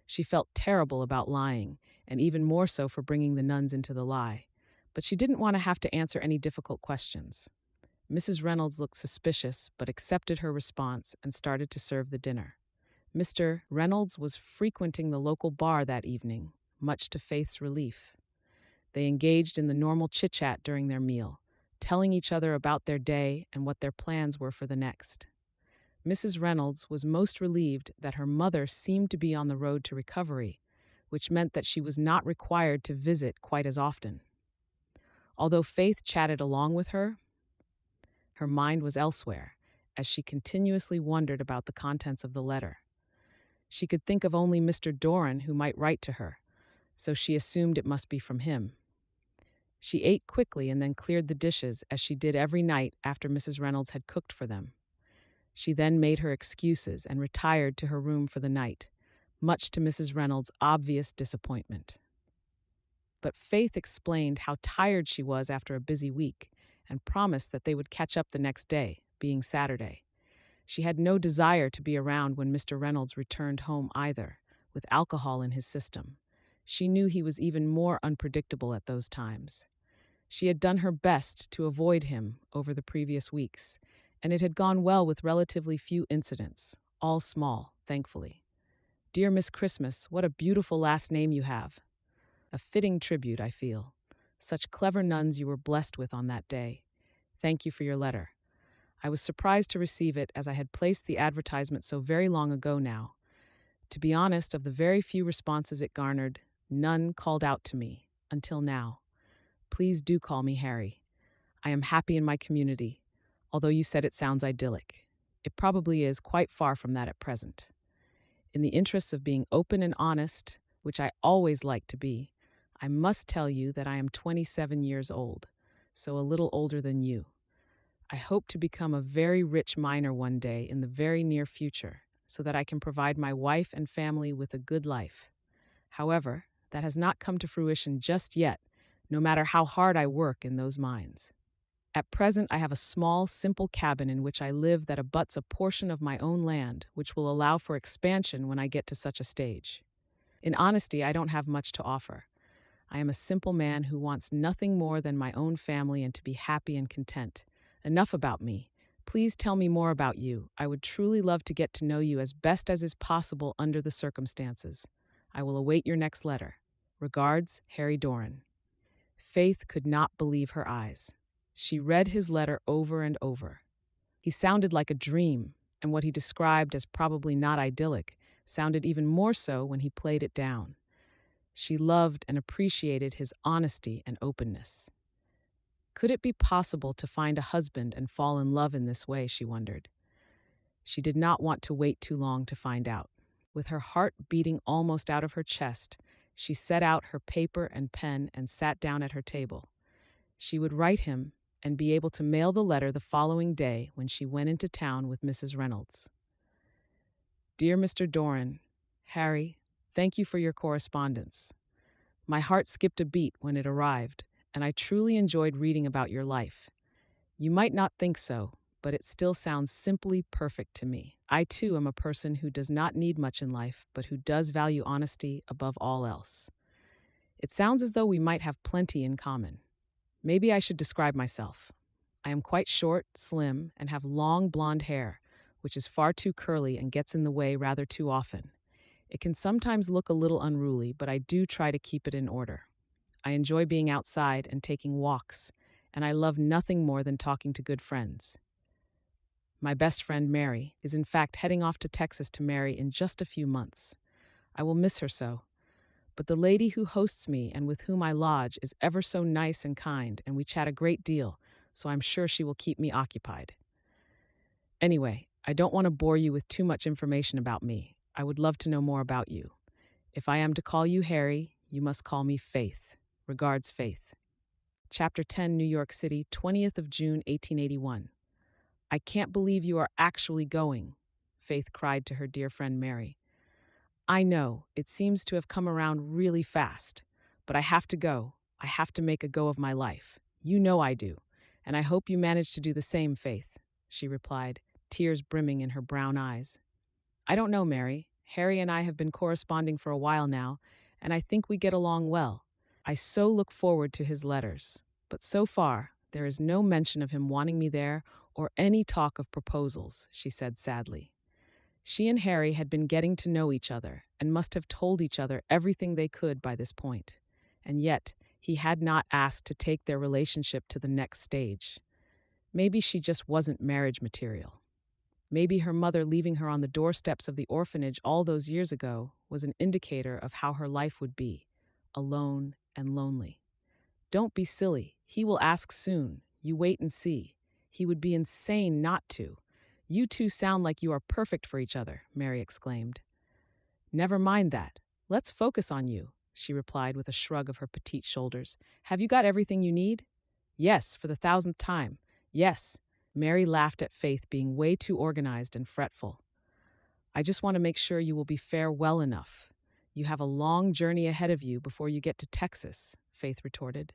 She felt terrible about lying, and even more so for bringing the nuns into the lie. But she didn't want to have to answer any difficult questions. Mrs. Reynolds looked suspicious, but accepted her response and started to serve the dinner. Mr. Reynolds was frequenting the local bar that evening, much to Faith's relief. They engaged in the normal chit-chat during their meal, telling each other about their day and what their plans were for the next. Mrs. Reynolds was most relieved that her mother seemed to be on the road to recovery, which meant that she was not required to visit quite as often. Although Faith chatted along with her mind was elsewhere, as she continuously wondered about the contents of the letter. She could think of only Mr. Doran who might write to her, so she assumed it must be from him. She ate quickly and then cleared the dishes, as she did every night after Mrs. Reynolds had cooked for them. She then made her excuses and retired to her room for the night, much to Mrs. Reynolds' obvious disappointment. But Faith explained how tired she was after a busy week and promised that they would catch up the next day, being Saturday. She had no desire to be around when Mr. Reynolds returned home either, with alcohol in his system. She knew he was even more unpredictable at those times. She had done her best to avoid him over the previous weeks, and it had gone well with relatively few incidents, all small, thankfully. "Dear Miss Christmas, what a beautiful last name you have. A fitting tribute, I feel. Such clever nuns you were blessed with on that day. Thank you for your letter. I was surprised to receive it, as I had placed the advertisement so very long ago now. To be honest, of the very few responses it garnered, none called out to me, until now. Please do call me Harry. I am happy in my community, although you said it sounds idyllic. It probably is quite far from that at present. In the interests of being open and honest, which I always like to be, I must tell you that I am 27 years old, so a little older than you. I hope to become a very rich miner one day in the very near future, so that I can provide my wife and family with a good life. However, that has not come to fruition just yet, no matter how hard I work in those mines. At present, I have a small, simple cabin in which I live that abuts a portion of my own land, which will allow for expansion when I get to such a stage. In honesty, I don't have much to offer. I am a simple man who wants nothing more than my own family and to be happy and content. Enough about me. Please tell me more about you. I would truly love to get to know you as best as is possible under the circumstances. I will await your next letter. Regards, Harry Doran." Faith could not believe her eyes. She read his letter over and over. He sounded like a dream, and what he described as probably not idyllic sounded even more so when he played it down. She loved and appreciated his honesty and openness. Could it be possible to find a husband and fall in love in this way, she wondered. She did not want to wait too long to find out. With her heart beating almost out of her chest, she set out her paper and pen and sat down at her table. She would write him and be able to mail the letter the following day when she went into town with Mrs. Reynolds. "Dear Mr. Doran, Harry, thank you for your correspondence. My heart skipped a beat when it arrived, and I truly enjoyed reading about your life. You might not think so, but it still sounds simply perfect to me. I, too, am a person who does not need much in life, but who does value honesty above all else. It sounds as though we might have plenty in common. Maybe I should describe myself. I am quite short, slim, and have long blonde hair, which is far too curly and gets in the way rather too often. It can sometimes look a little unruly, but I do try to keep it in order. I enjoy being outside and taking walks, and I love nothing more than talking to good friends. My best friend, Mary, is in fact heading off to Texas to marry in just a few months. I will miss her so. But the lady who hosts me and with whom I lodge is ever so nice and kind, and we chat a great deal, so I'm sure she will keep me occupied. Anyway, I don't want to bore you with too much information about me. I would love to know more about you. If I am to call you Harry, you must call me Faith. Regards, Faith." Chapter 10, New York City, 20th of June, 1881. "I can't believe you are actually going," Faith cried to her dear friend Mary. I know, it seems to have come around really fast, but I have to go. I have to make a go of my life. You know I do, and I hope you manage to do the same, Faith, she replied, tears brimming in her brown eyes. I don't know, Mary. Harry and I have been corresponding for a while now, and I think we get along well. I so look forward to his letters. But so far, there is no mention of him wanting me there or any talk of proposals, she said sadly. She and Harry had been getting to know each other and must have told each other everything they could by this point. And yet, he had not asked to take their relationship to the next stage. Maybe she just wasn't marriage material. Maybe her mother leaving her on the doorsteps of the orphanage all those years ago was an indicator of how her life would be, alone and lonely. Don't be silly. He will ask soon. You wait and see. He would be insane not to. You two sound like you are perfect for each other, Mary exclaimed. Never mind that. Let's focus on you, she replied with a shrug of her petite shoulders. Have you got everything you need? Yes, for the 1000th time. Yes. Mary laughed at Faith being way too organized and fretful. I just want to make sure you will be fair well enough. You have a long journey ahead of you before you get to Texas, Faith retorted.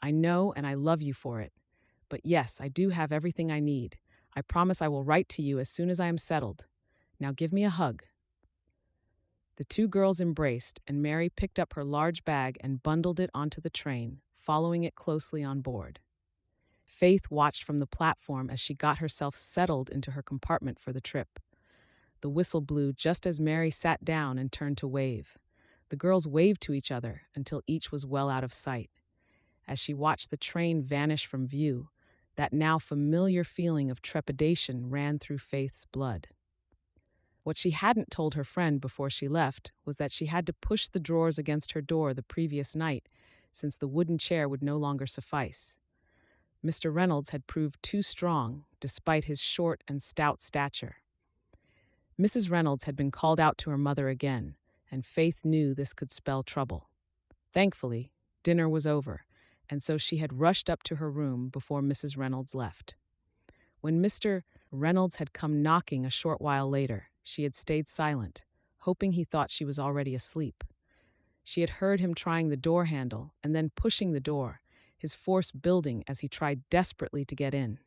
I know and I love you for it. But yes, I do have everything I need. I promise I will write to you as soon as I am settled. Now give me a hug. The two girls embraced, and Mary picked up her large bag and bundled it onto the train, following it closely on board. Faith watched from the platform as she got herself settled into her compartment for the trip. The whistle blew just as Mary sat down and turned to wave. The girls waved to each other until each was well out of sight. As she watched the train vanish from view, that now familiar feeling of trepidation ran through Faith's blood. What she hadn't told her friend before she left was that she had to push the drawers against her door the previous night, since the wooden chair would no longer suffice. Mr. Reynolds had proved too strong, despite his short and stout stature. Mrs. Reynolds had been called out to her mother again, and Faith knew this could spell trouble. Thankfully, dinner was over, and so she had rushed up to her room before Mrs. Reynolds left. When Mr. Reynolds had come knocking a short while later, she had stayed silent, hoping he thought she was already asleep. She had heard him trying the door handle and then pushing the door, his force building as he tried desperately to get in.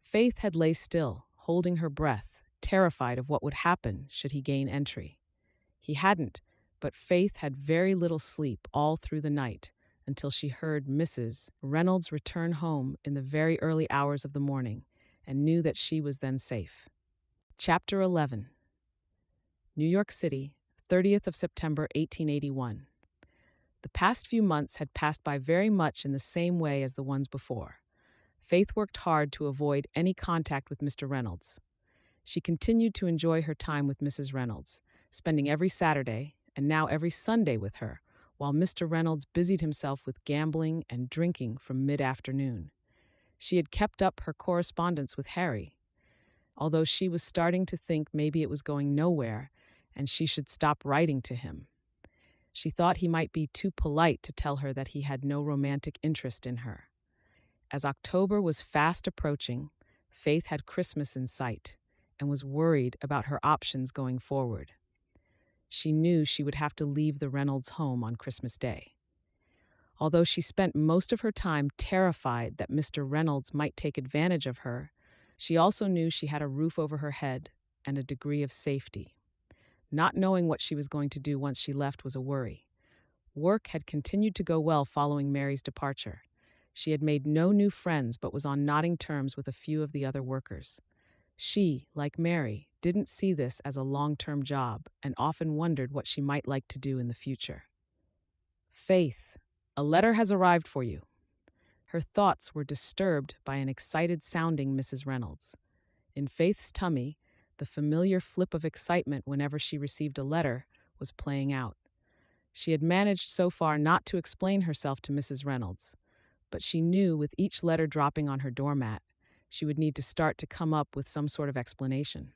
Faith had lay still, holding her breath, terrified of what would happen should he gain entry. He hadn't, but Faith had very little sleep all through the night until she heard Mrs. Reynolds return home in the very early hours of the morning and knew that she was then safe. Chapter 11. New York City, 30th of September, 1881. The past few months had passed by very much in the same way as the ones before. Faith worked hard to avoid any contact with Mr. Reynolds. She continued to enjoy her time with Mrs. Reynolds, spending every Saturday and now every Sunday with her, while Mr. Reynolds busied himself with gambling and drinking from mid-afternoon. She had kept up her correspondence with Harry, although she was starting to think maybe it was going nowhere and she should stop writing to him. She thought he might be too polite to tell her that he had no romantic interest in her. As October was fast approaching, Faith had Christmas in sight and was worried about her options going forward. She knew she would have to leave the Reynolds home on Christmas Day. Although she spent most of her time terrified that Mr. Reynolds might take advantage of her, she also knew she had a roof over her head and a degree of safety. Not knowing what she was going to do once she left was a worry. Work had continued to go well following Mary's departure. She had made no new friends but was on nodding terms with a few of the other workers. She, like Mary, didn't see this as a long-term job and often wondered what she might like to do in the future. Faith, a letter has arrived for you. Her thoughts were disturbed by an excited-sounding Mrs. Reynolds. In Faith's tummy, the familiar flip of excitement whenever she received a letter was playing out. She had managed so far not to explain herself to Mrs. Reynolds, but she knew with each letter dropping on her doormat, she would need to start to come up with some sort of explanation.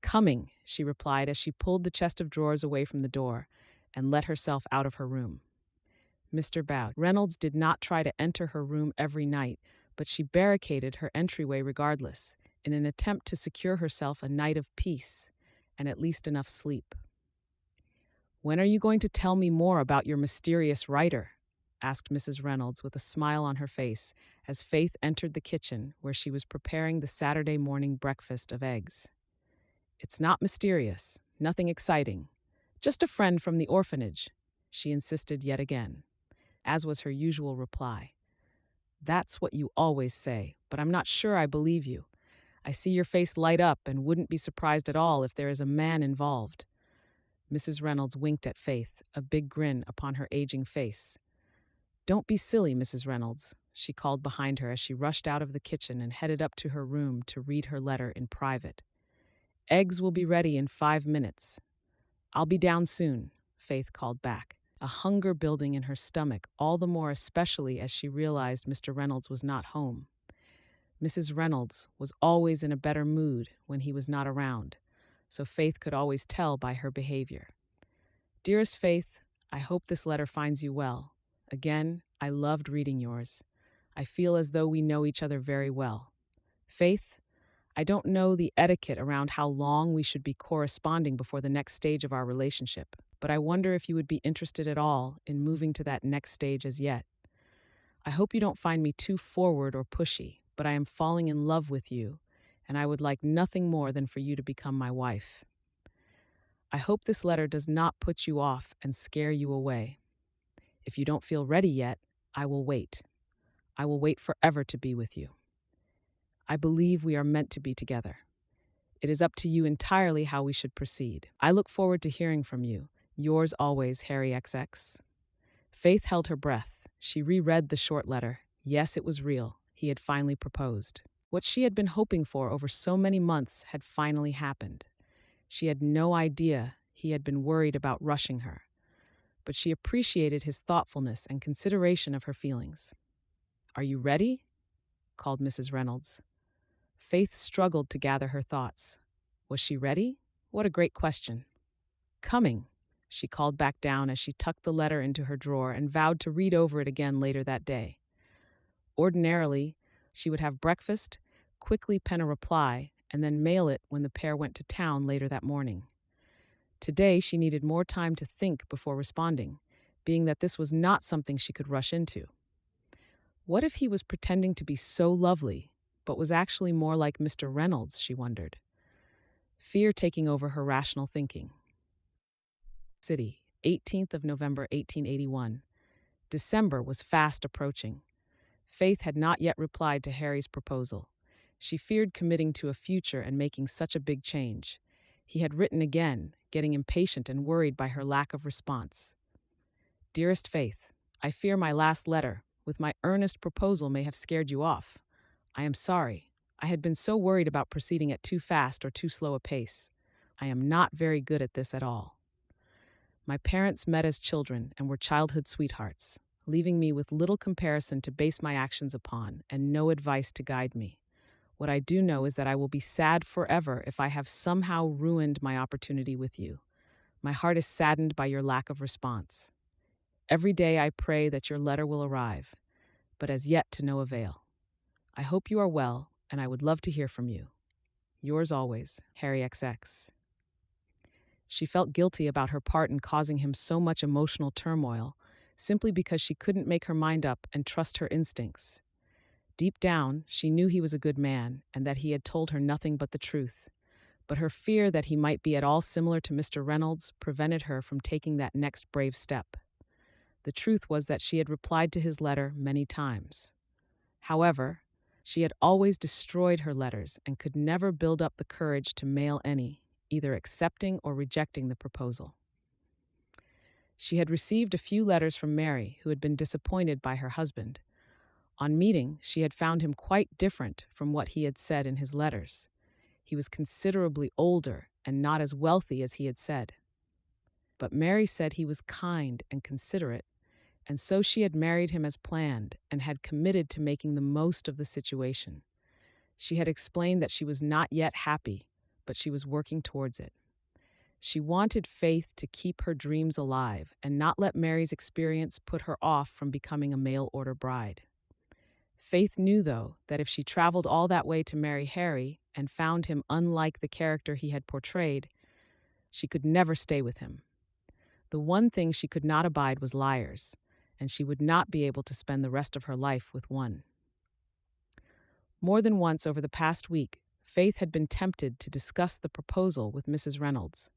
Coming, she replied as she pulled the chest of drawers away from the door and let herself out of her room. Mr. bowed. Reynolds did not try to enter her room every night, but she barricaded her entryway regardless, in an attempt to secure herself a night of peace, and at least enough sleep. "When are you going to tell me more about your mysterious writer?" asked Mrs. Reynolds with a smile on her face as Faith entered the kitchen where she was preparing the Saturday morning breakfast of eggs. "It's not mysterious, nothing exciting. Just a friend from the orphanage," she insisted yet again, as was her usual reply. "That's what you always say, but I'm not sure I believe you. I see your face light up and wouldn't be surprised at all if there is a man involved." Mrs. Reynolds winked at Faith, a big grin upon her aging face. "Don't be silly, Mrs. Reynolds," she called behind her as she rushed out of the kitchen and headed up to her room to read her letter in private. "Eggs will be ready in 5 minutes." "I'll be down soon," Faith called back, a hunger building in her stomach, all the more especially as she realized Mr. Reynolds was not home. Mrs. Reynolds was always in a better mood when he was not around, so Faith could always tell by her behavior. "Dearest Faith, I hope this letter finds you well. Again, I loved reading yours. I feel as though we know each other very well. Faith, I don't know the etiquette around how long we should be corresponding before the next stage of our relationship, but I wonder if you would be interested at all in moving to that next stage as yet. I hope you don't find me too forward or pushy, but I am falling in love with you, and I would like nothing more than for you to become my wife. I hope this letter does not put you off and scare you away. If you don't feel ready yet, I will wait. I will wait forever to be with you. I believe we are meant to be together. It is up to you entirely how we should proceed. I look forward to hearing from you. Yours always, Harry XX." Faith held her breath. She reread the short letter. Yes, it was real. He had finally proposed. What she had been hoping for over so many months had finally happened. She had no idea he had been worried about rushing her, but she appreciated his thoughtfulness and consideration of her feelings. "Are you ready?" called Mrs. Reynolds. Faith struggled to gather her thoughts. Was she ready? What a great question. "Coming," she called back down as she tucked the letter into her drawer and vowed to read over it again later that day. Ordinarily, she would have breakfast, quickly pen a reply, and then mail it when the pair went to town later that morning. Today, she needed more time to think before responding, being that this was not something she could rush into. What if he was pretending to be so lovely, but was actually more like Mr. Reynolds, she wondered. Fear taking over her rational thinking. City, 18th of November, 1881. December was fast approaching. Faith had not yet replied to Harry's proposal. She feared committing to a future and making such a big change. He had written again, getting impatient and worried by her lack of response. "Dearest Faith, I fear my last letter, with my earnest proposal, may have scared you off. I am sorry. I had been so worried about proceeding at too fast or too slow a pace. I am not very good at this at all. My parents met as children and were childhood sweethearts, leaving me with little comparison to base my actions upon and no advice to guide me. What I do know is that I will be sad forever if I have somehow ruined my opportunity with you. My heart is saddened by your lack of response. Every day I pray that your letter will arrive, but as yet to no avail. I hope you are well, and I would love to hear from you. Yours always, Harry XX." She felt guilty about her part in causing him so much emotional turmoil, simply because she couldn't make her mind up and trust her instincts. Deep down, she knew he was a good man and that he had told her nothing but the truth. But her fear that he might be at all similar to Mr. Reynolds prevented her from taking that next brave step. The truth was that she had replied to his letter many times. However, she had always destroyed her letters and could never build up the courage to mail any, either accepting or rejecting the proposal. She had received a few letters from Mary, who had been disappointed by her husband. On meeting, she had found him quite different from what he had said in his letters. He was considerably older and not as wealthy as he had said. But Mary said he was kind and considerate, and so she had married him as planned and had committed to making the most of the situation. She had explained that she was not yet happy, but she was working towards it. She wanted Faith to keep her dreams alive and not let Mary's experience put her off from becoming a mail-order bride. Faith knew, though, that if she traveled all that way to marry Harry and found him unlike the character he had portrayed, She could never stay with him. The one thing she could not abide was liars, and she would not be able to spend the rest of her life with one. More than once over the past week, Faith had been tempted to discuss the proposal with Mrs. Reynolds.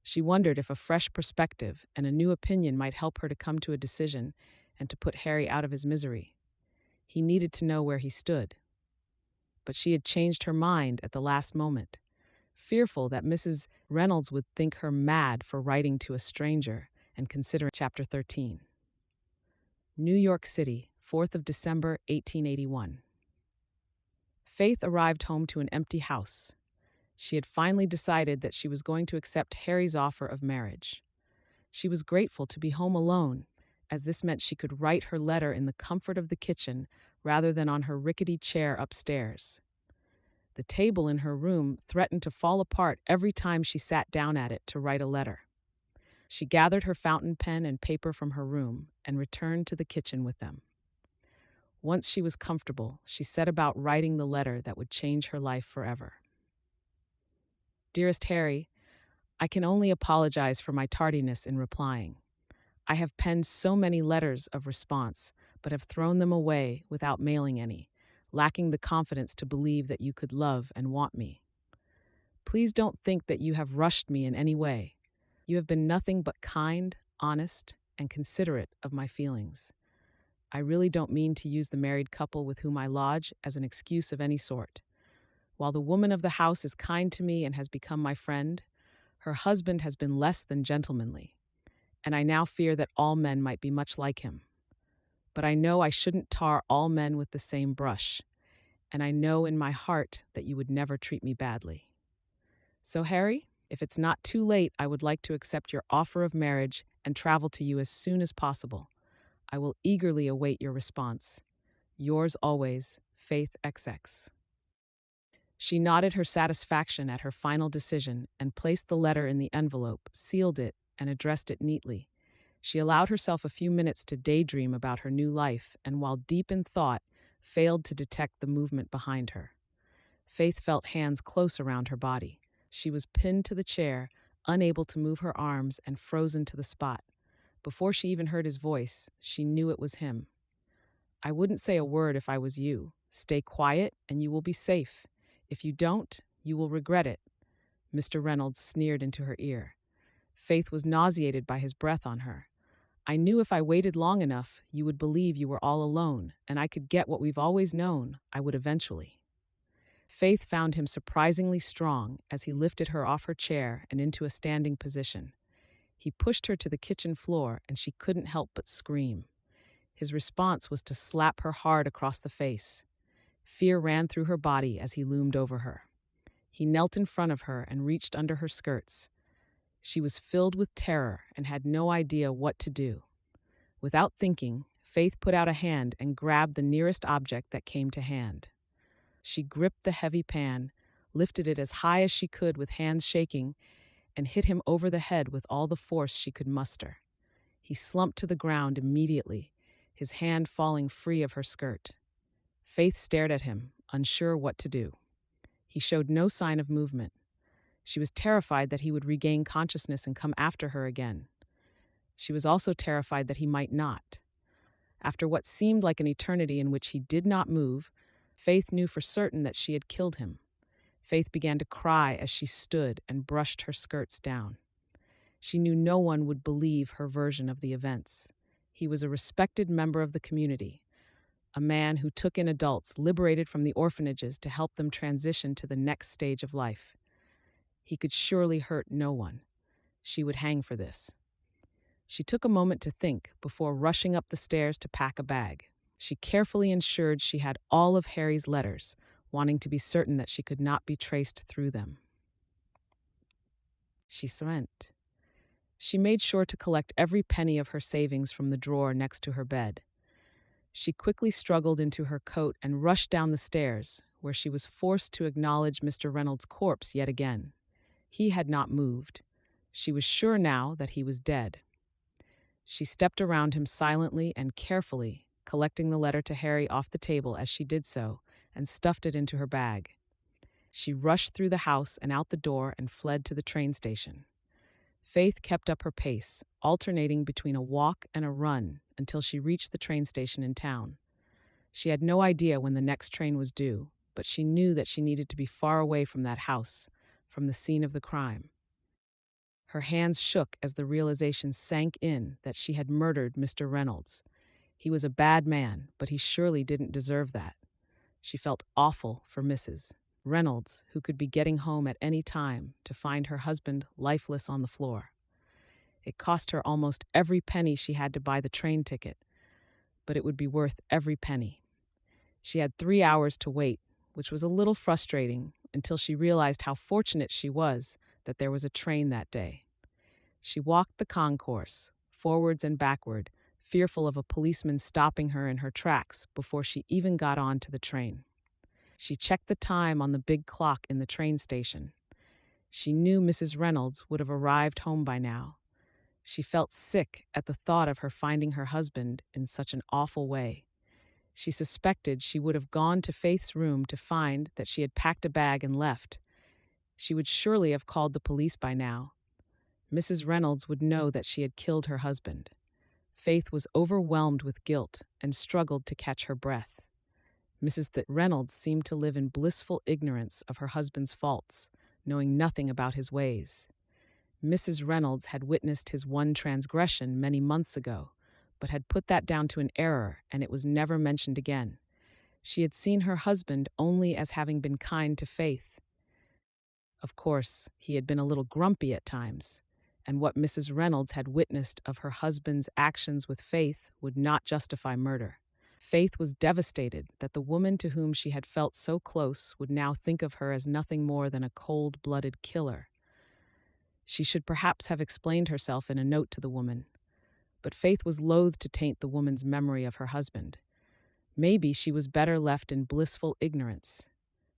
She wondered if a fresh perspective and a new opinion might help her to come to a decision and to put Harry out of his misery. He needed to know where he stood. But she had changed her mind at the last moment, fearful that Mrs. Reynolds would think her mad for writing to a stranger and considering. Chapter 13. New York City, 4th of December, 1881. Faith arrived home to an empty house. She had finally decided that she was going to accept Harry's offer of marriage. She was grateful to be home alone, as this meant she could write her letter in the comfort of the kitchen rather than on her rickety chair upstairs. The table in her room threatened to fall apart every time she sat down at it to write a letter. She gathered her fountain pen and paper from her room and returned to the kitchen with them. Once she was comfortable, she set about writing the letter that would change her life forever. Dearest Harry, I can only apologize for my tardiness in replying. I have penned so many letters of response, but have thrown them away without mailing any, lacking the confidence to believe that you could love and want me. Please don't think that you have rushed me in any way. You have been nothing but kind, honest, and considerate of my feelings. I really don't mean to use the married couple with whom I lodge as an excuse of any sort. While the woman of the house is kind to me and has become my friend, her husband has been less than gentlemanly, and I now fear that all men might be much like him. But I know I shouldn't tar all men with the same brush, and I know in my heart that you would never treat me badly. So, Harry, if it's not too late, I would like to accept your offer of marriage and travel to you as soon as possible. I will eagerly await your response. Yours always, Faith XX. She nodded her satisfaction at her final decision and placed the letter in the envelope, sealed it, and addressed it neatly. She allowed herself a few minutes to daydream about her new life, and while deep in thought, failed to detect the movement behind her. Faith felt hands close around her body. She was pinned to the chair, unable to move her arms, and frozen to the spot. Before she even heard his voice, she knew it was him. I wouldn't say a word if I was you. Stay quiet, and you will be safe. If you don't, you will regret it. Mr. Reynolds sneered into her ear. Faith was nauseated by his breath on her. I knew if I waited long enough, you would believe you were all alone, and I could get what we've always known, I would eventually. Faith found him surprisingly strong as he lifted her off her chair and into a standing position. He pushed her to the kitchen floor, and she couldn't help but scream. His response was to slap her hard across the face. Fear ran through her body as he loomed over her. He knelt in front of her and reached under her skirts. She was filled with terror and had no idea what to do. Without thinking, Faith put out a hand and grabbed the nearest object that came to hand. She gripped the heavy pan, lifted it as high as she could with hands shaking, and hit him over the head with all the force she could muster. He slumped to the ground immediately, his hand falling free of her skirt. Faith stared at him, unsure what to do. He showed no sign of movement. She was terrified that he would regain consciousness and come after her again. She was also terrified that he might not. After what seemed like an eternity in which he did not move, Faith knew for certain that she had killed him. Faith began to cry as she stood and brushed her skirts down. She knew no one would believe her version of the events. He was a respected member of the community, a man who took in adults liberated from the orphanages to help them transition to the next stage of life. He could surely hurt no one. She would hang for this. She took a moment to think before rushing up the stairs to pack a bag. She carefully ensured she had all of Harry's letters, wanting to be certain that she could not be traced through them. She went. She made sure to collect every penny of her savings from the drawer next to her bed. She quickly struggled into her coat and rushed down the stairs, where she was forced to acknowledge Mr. Reynolds' corpse yet again. He had not moved. She was sure now that he was dead. She stepped around him silently and carefully, collecting the letter to Harry off the table as she did so, and stuffed it into her bag. She rushed through the house and out the door and fled to the train station. Faith kept up her pace, alternating between a walk and a run until she reached the train station in town. She had no idea when the next train was due, but she knew that she needed to be far away from that house, from the scene of the crime. Her hands shook as the realization sank in that she had murdered Mr. Reynolds. He was a bad man, but he surely didn't deserve that. She felt awful for Mrs. Reynolds, who could be getting home at any time to find her husband lifeless on the floor. It cost her almost every penny she had to buy the train ticket, but it would be worth every penny. She had 3 hours to wait, which was a little frustrating until she realized how fortunate she was that there was a train that day. She walked the concourse, forwards and backward, fearful of a policeman stopping her in her tracks before she even got on to the train. She checked the time on the big clock in the train station. She knew Mrs. Reynolds would have arrived home by now. She felt sick at the thought of her finding her husband in such an awful way. She suspected she would have gone to Faith's room to find that she had packed a bag and left. She would surely have called the police by now. Mrs. Reynolds would know that she had killed her husband. Faith was overwhelmed with guilt and struggled to catch her breath. Mrs. Reynolds seemed to live in blissful ignorance of her husband's faults, knowing nothing about his ways. Mrs. Reynolds had witnessed his one transgression many months ago, but had put that down to an error, and it was never mentioned again. She had seen her husband only as having been kind to Faith. Of course, he had been a little grumpy at times, and what Mrs. Reynolds had witnessed of her husband's actions with Faith would not justify murder. Faith was devastated that the woman to whom she had felt so close would now think of her as nothing more than a cold-blooded killer. She should perhaps have explained herself in a note to the woman, but Faith was loath to taint the woman's memory of her husband. Maybe she was better left in blissful ignorance.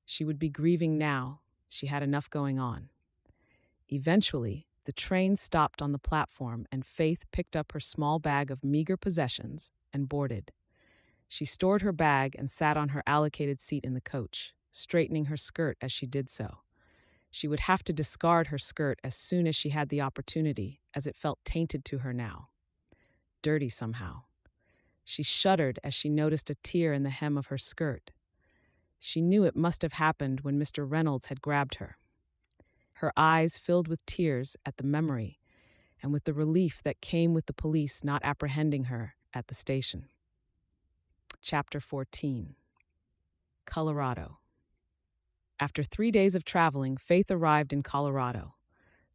She would be grieving now. She had enough going on. Eventually, the train stopped on the platform and Faith picked up her small bag of meager possessions and boarded. She stored her bag and sat on her allocated seat in the coach, straightening her skirt as she did so. She would have to discard her skirt as soon as she had the opportunity, as it felt tainted to her now. Dirty somehow. She shuddered as she noticed a tear in the hem of her skirt. She knew it must have happened when Mr. Reynolds had grabbed her. Her eyes filled with tears at the memory and with the relief that came with the police not apprehending her at the station. Chapter 14. Colorado. After 3 days of traveling, Faith arrived in Colorado.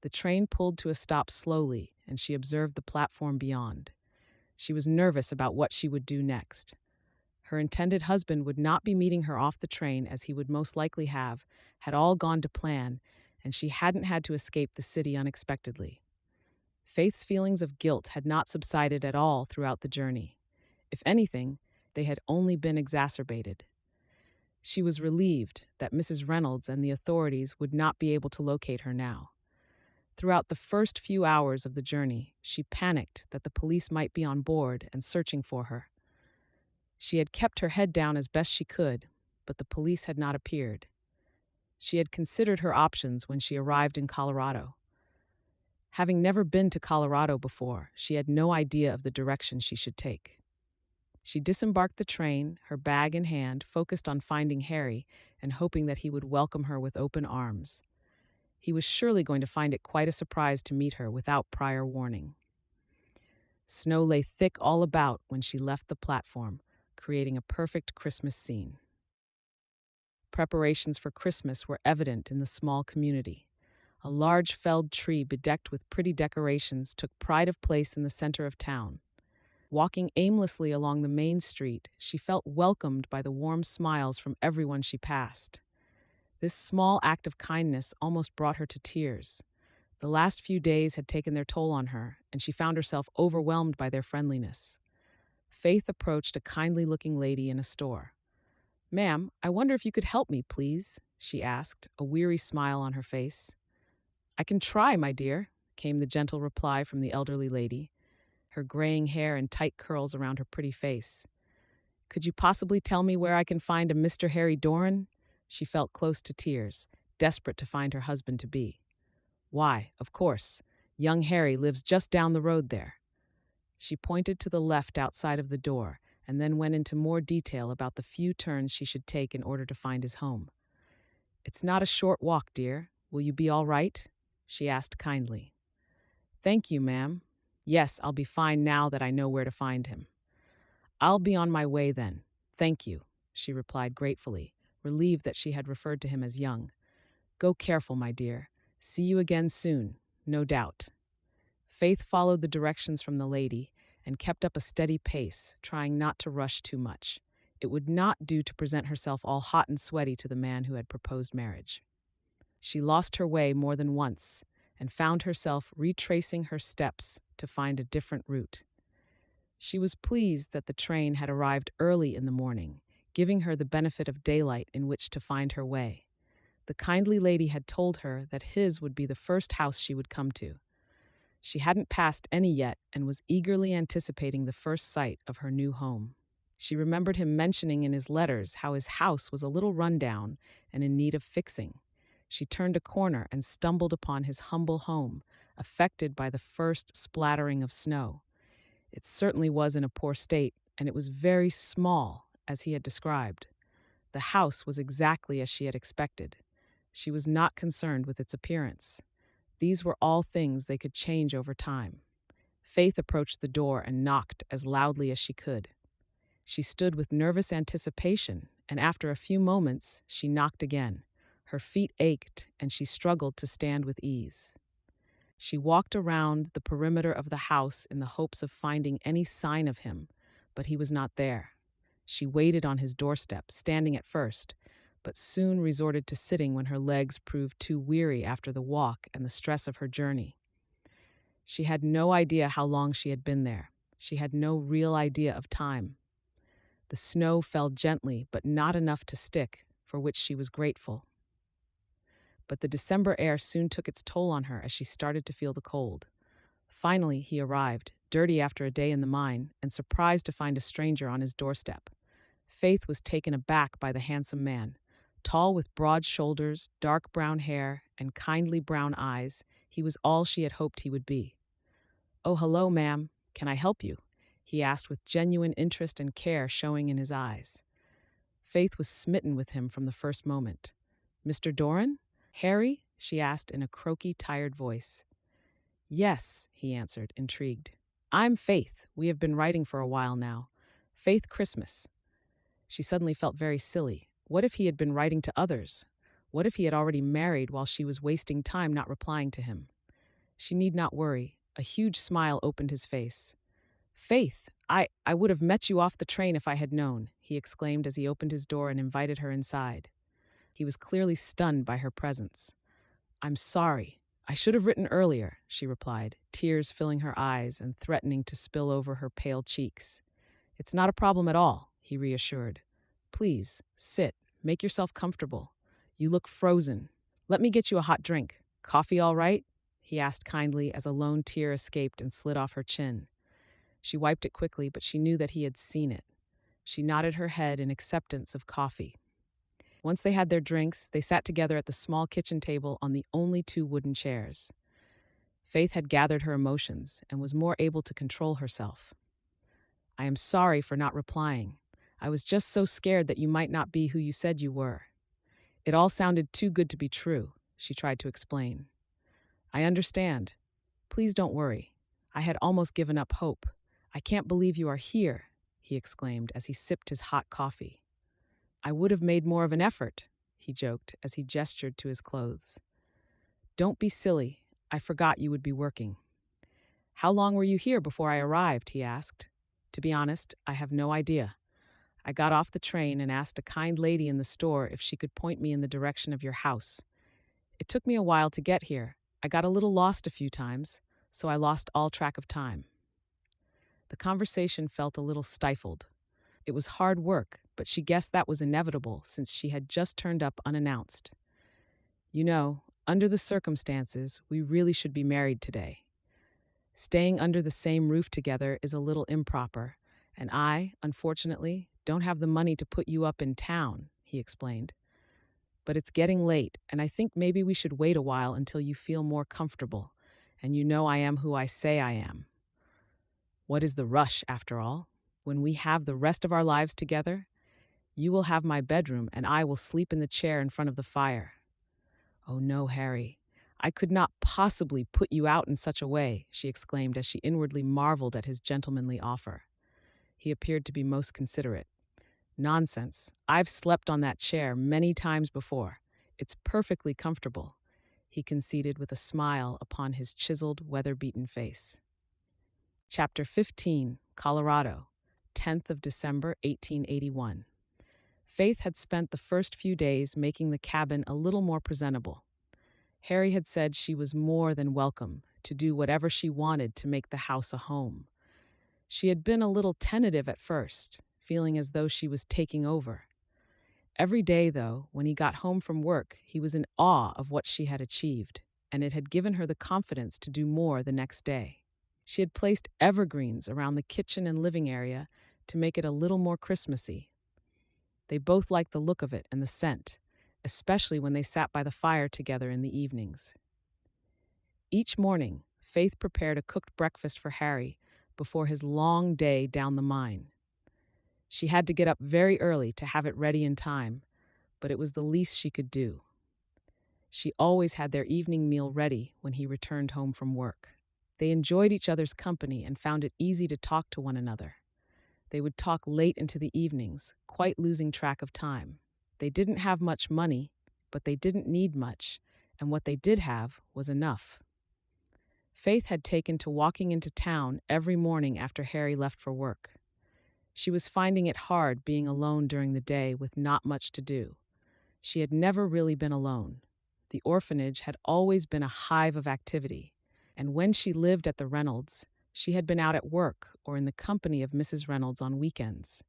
The train pulled to a stop slowly, and she observed the platform beyond. She was nervous about what she would do next. Her intended husband would not be meeting her off the train as he would most likely have, had all gone to plan, and she hadn't had to escape the city unexpectedly. Faith's feelings of guilt had not subsided at all throughout the journey. If anything, they had only been exacerbated. She was relieved that Mrs. Reynolds and the authorities would not be able to locate her now. Throughout the first few hours of the journey, she panicked that the police might be on board and searching for her. She had kept her head down as best she could, but the police had not appeared. She had considered her options when she arrived in Colorado. Having never been to Colorado before, she had no idea of the direction she should take. She disembarked the train, her bag in hand, focused on finding Harry and hoping that he would welcome her with open arms. He was surely going to find it quite a surprise to meet her without prior warning. Snow lay thick all about when she left the platform, creating a perfect Christmas scene. Preparations for Christmas were evident in the small community. A large felled tree bedecked with pretty decorations took pride of place in the center of town. Walking aimlessly along the main street, she felt welcomed by the warm smiles from everyone she passed. This small act of kindness almost brought her to tears. The last few days had taken their toll on her, and she found herself overwhelmed by their friendliness. Faith approached a kindly-looking lady in a store. "Ma'am, I wonder if you could help me, please?" she asked, a weary smile on her face. "I can try, my dear," came the gentle reply from the elderly lady, her graying hair and tight curls around her pretty face. "Could you possibly tell me where I can find a Mr. Harry Doran?" She felt close to tears, desperate to find her husband-to-be. "Why, of course. Young Harry lives just down the road there." She pointed to the left outside of the door and then went into more detail about the few turns she should take in order to find his home. "It's not a short walk, dear. Will you be all right?" she asked kindly. "Thank you, ma'am. Yes, I'll be fine now that I know where to find him." "I'll be on my way then. Thank you," she replied gratefully, relieved that she had referred to him as young. "Go careful, my dear. See you again soon, no doubt." Faith followed the directions from the lady and kept up a steady pace, trying not to rush too much. It would not do to present herself all hot and sweaty to the man who had proposed marriage. She lost her way more than once and found herself retracing her steps to find a different route. She was pleased that the train had arrived early in the morning, giving her the benefit of daylight in which to find her way. The kindly lady had told her that his would be the first house she would come to. She hadn't passed any yet and was eagerly anticipating the first sight of her new home. She remembered him mentioning in his letters how his house was a little run down and in need of fixing. She turned a corner and stumbled upon his humble home, affected by the first splattering of snow. It certainly was in a poor state, and it was very small, as he had described. The house was exactly as she had expected. She was not concerned with its appearance. These were all things they could change over time. Faith approached the door and knocked as loudly as she could. She stood with nervous anticipation, and after a few moments, she knocked again. Her feet ached, and she struggled to stand with ease. She walked around the perimeter of the house in the hopes of finding any sign of him, but he was not there. She waited on his doorstep, standing at first, but soon resorted to sitting when her legs proved too weary after the walk and the stress of her journey. She had no idea how long she had been there. She had no real idea of time. The snow fell gently, but not enough to stick, for which she was grateful. But the December air soon took its toll on her as she started to feel the cold. Finally, he arrived, dirty after a day in the mine, and surprised to find a stranger on his doorstep. Faith was taken aback by the handsome man. Tall with broad shoulders, dark brown hair, and kindly brown eyes, he was all she had hoped he would be. "Oh, hello, ma'am. Can I help you?" he asked with genuine interest and care showing in his eyes. Faith was smitten with him from the first moment. "Mr. Doran? Harry?" she asked in a croaky, tired voice. "Yes," he answered, intrigued. "I'm Faith. We have been writing for a while now. Faith Christmas." She suddenly felt very silly. What if he had been writing to others? What if he had already married while she was wasting time not replying to him? She need not worry. A huge smile opened his face. "Faith, I would have met you off the train if I had known," he exclaimed as he opened his door and invited her inside. He was clearly stunned by her presence. "I'm sorry. I should have written earlier," she replied, tears filling her eyes and threatening to spill over her pale cheeks. "It's not a problem at all," he reassured. "Please, sit. Make yourself comfortable. You look frozen. Let me get you a hot drink. Coffee all right?" he asked kindly as a lone tear escaped and slid off her chin. She wiped it quickly, but she knew that he had seen it. She nodded her head in acceptance of coffee. Once they had their drinks, they sat together at the small kitchen table on the only two wooden chairs. Faith had gathered her emotions and was more able to control herself. "I am sorry for not replying. I was just so scared that you might not be who you said you were. It all sounded too good to be true," she tried to explain. "I understand. Please don't worry. I had almost given up hope. I can't believe you are here," he exclaimed as he sipped his hot coffee. "I would have made more of an effort," he joked as he gestured to his clothes. "Don't be silly. I forgot you would be working." "How long were you here before I arrived?" he asked. "To be honest, I have no idea. I got off the train and asked a kind lady in the store if she could point me in the direction of your house. It took me a while to get here. I got a little lost a few times, so I lost all track of time." The conversation felt a little stifled. It was hard work, but she guessed that was inevitable since she had just turned up unannounced. "You know, under the circumstances, we really should be married today. Staying under the same roof together is a little improper, and I, unfortunately, don't have the money to put you up in town," he explained. "But it's getting late, and I think maybe we should wait a while until you feel more comfortable, and you know I am who I say I am. What is the rush, after all? When we have the rest of our lives together, you will have my bedroom, and I will sleep in the chair in front of the fire. Oh no, Harry. I could not possibly put you out in such a way, she exclaimed as she inwardly marveled at his gentlemanly offer. He appeared to be most considerate. Nonsense. I've slept on that chair many times before. It's perfectly comfortable, he conceded with a smile upon his chiseled, weather-beaten face. Chapter 15, Colorado, 10th of December, 1881. Faith had spent the first few days making the cabin a little more presentable. Harry had said she was more than welcome to do whatever she wanted to make the house a home. She had been a little tentative at first, feeling as though she was taking over. Every day, though, when he got home from work, he was in awe of what she had achieved, and it had given her the confidence to do more the next day. She had placed evergreens around the kitchen and living area to make it a little more Christmassy. They both liked the look of it and the scent, especially when they sat by the fire together in the evenings. Each morning, Faith prepared a cooked breakfast for Harry before his long day down the mine. She had to get up very early to have it ready in time, but it was the least she could do. She always had their evening meal ready when he returned home from work. They enjoyed each other's company and found it easy to talk to one another. They would talk late into the evenings, quite losing track of time. They didn't have much money, but they didn't need much, and what they did have was enough. Faith had taken to walking into town every morning after Harry left for work. She was finding it hard being alone during the day with not much to do. She had never really been alone. The orphanage had always been a hive of activity, and when she lived at the Reynolds, she had been out at work or in the company of Mrs. Reynolds on weekends.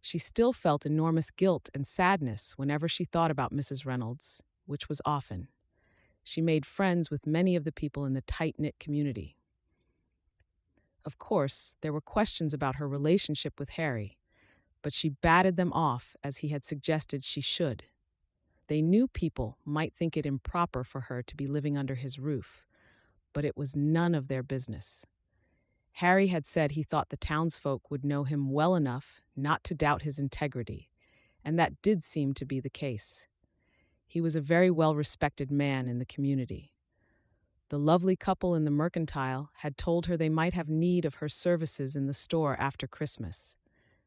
She still felt enormous guilt and sadness whenever she thought about Mrs. Reynolds, which was often. She made friends with many of the people in the tight-knit community. Of course, there were questions about her relationship with Harry, but she batted them off as he had suggested she should. They knew people might think it improper for her to be living under his roof, but it was none of their business. Harry had said he thought the townsfolk would know him well enough not to doubt his integrity, and that did seem to be the case. He was a very well-respected man in the community. The lovely couple in the mercantile had told her they might have need of her services in the store after Christmas.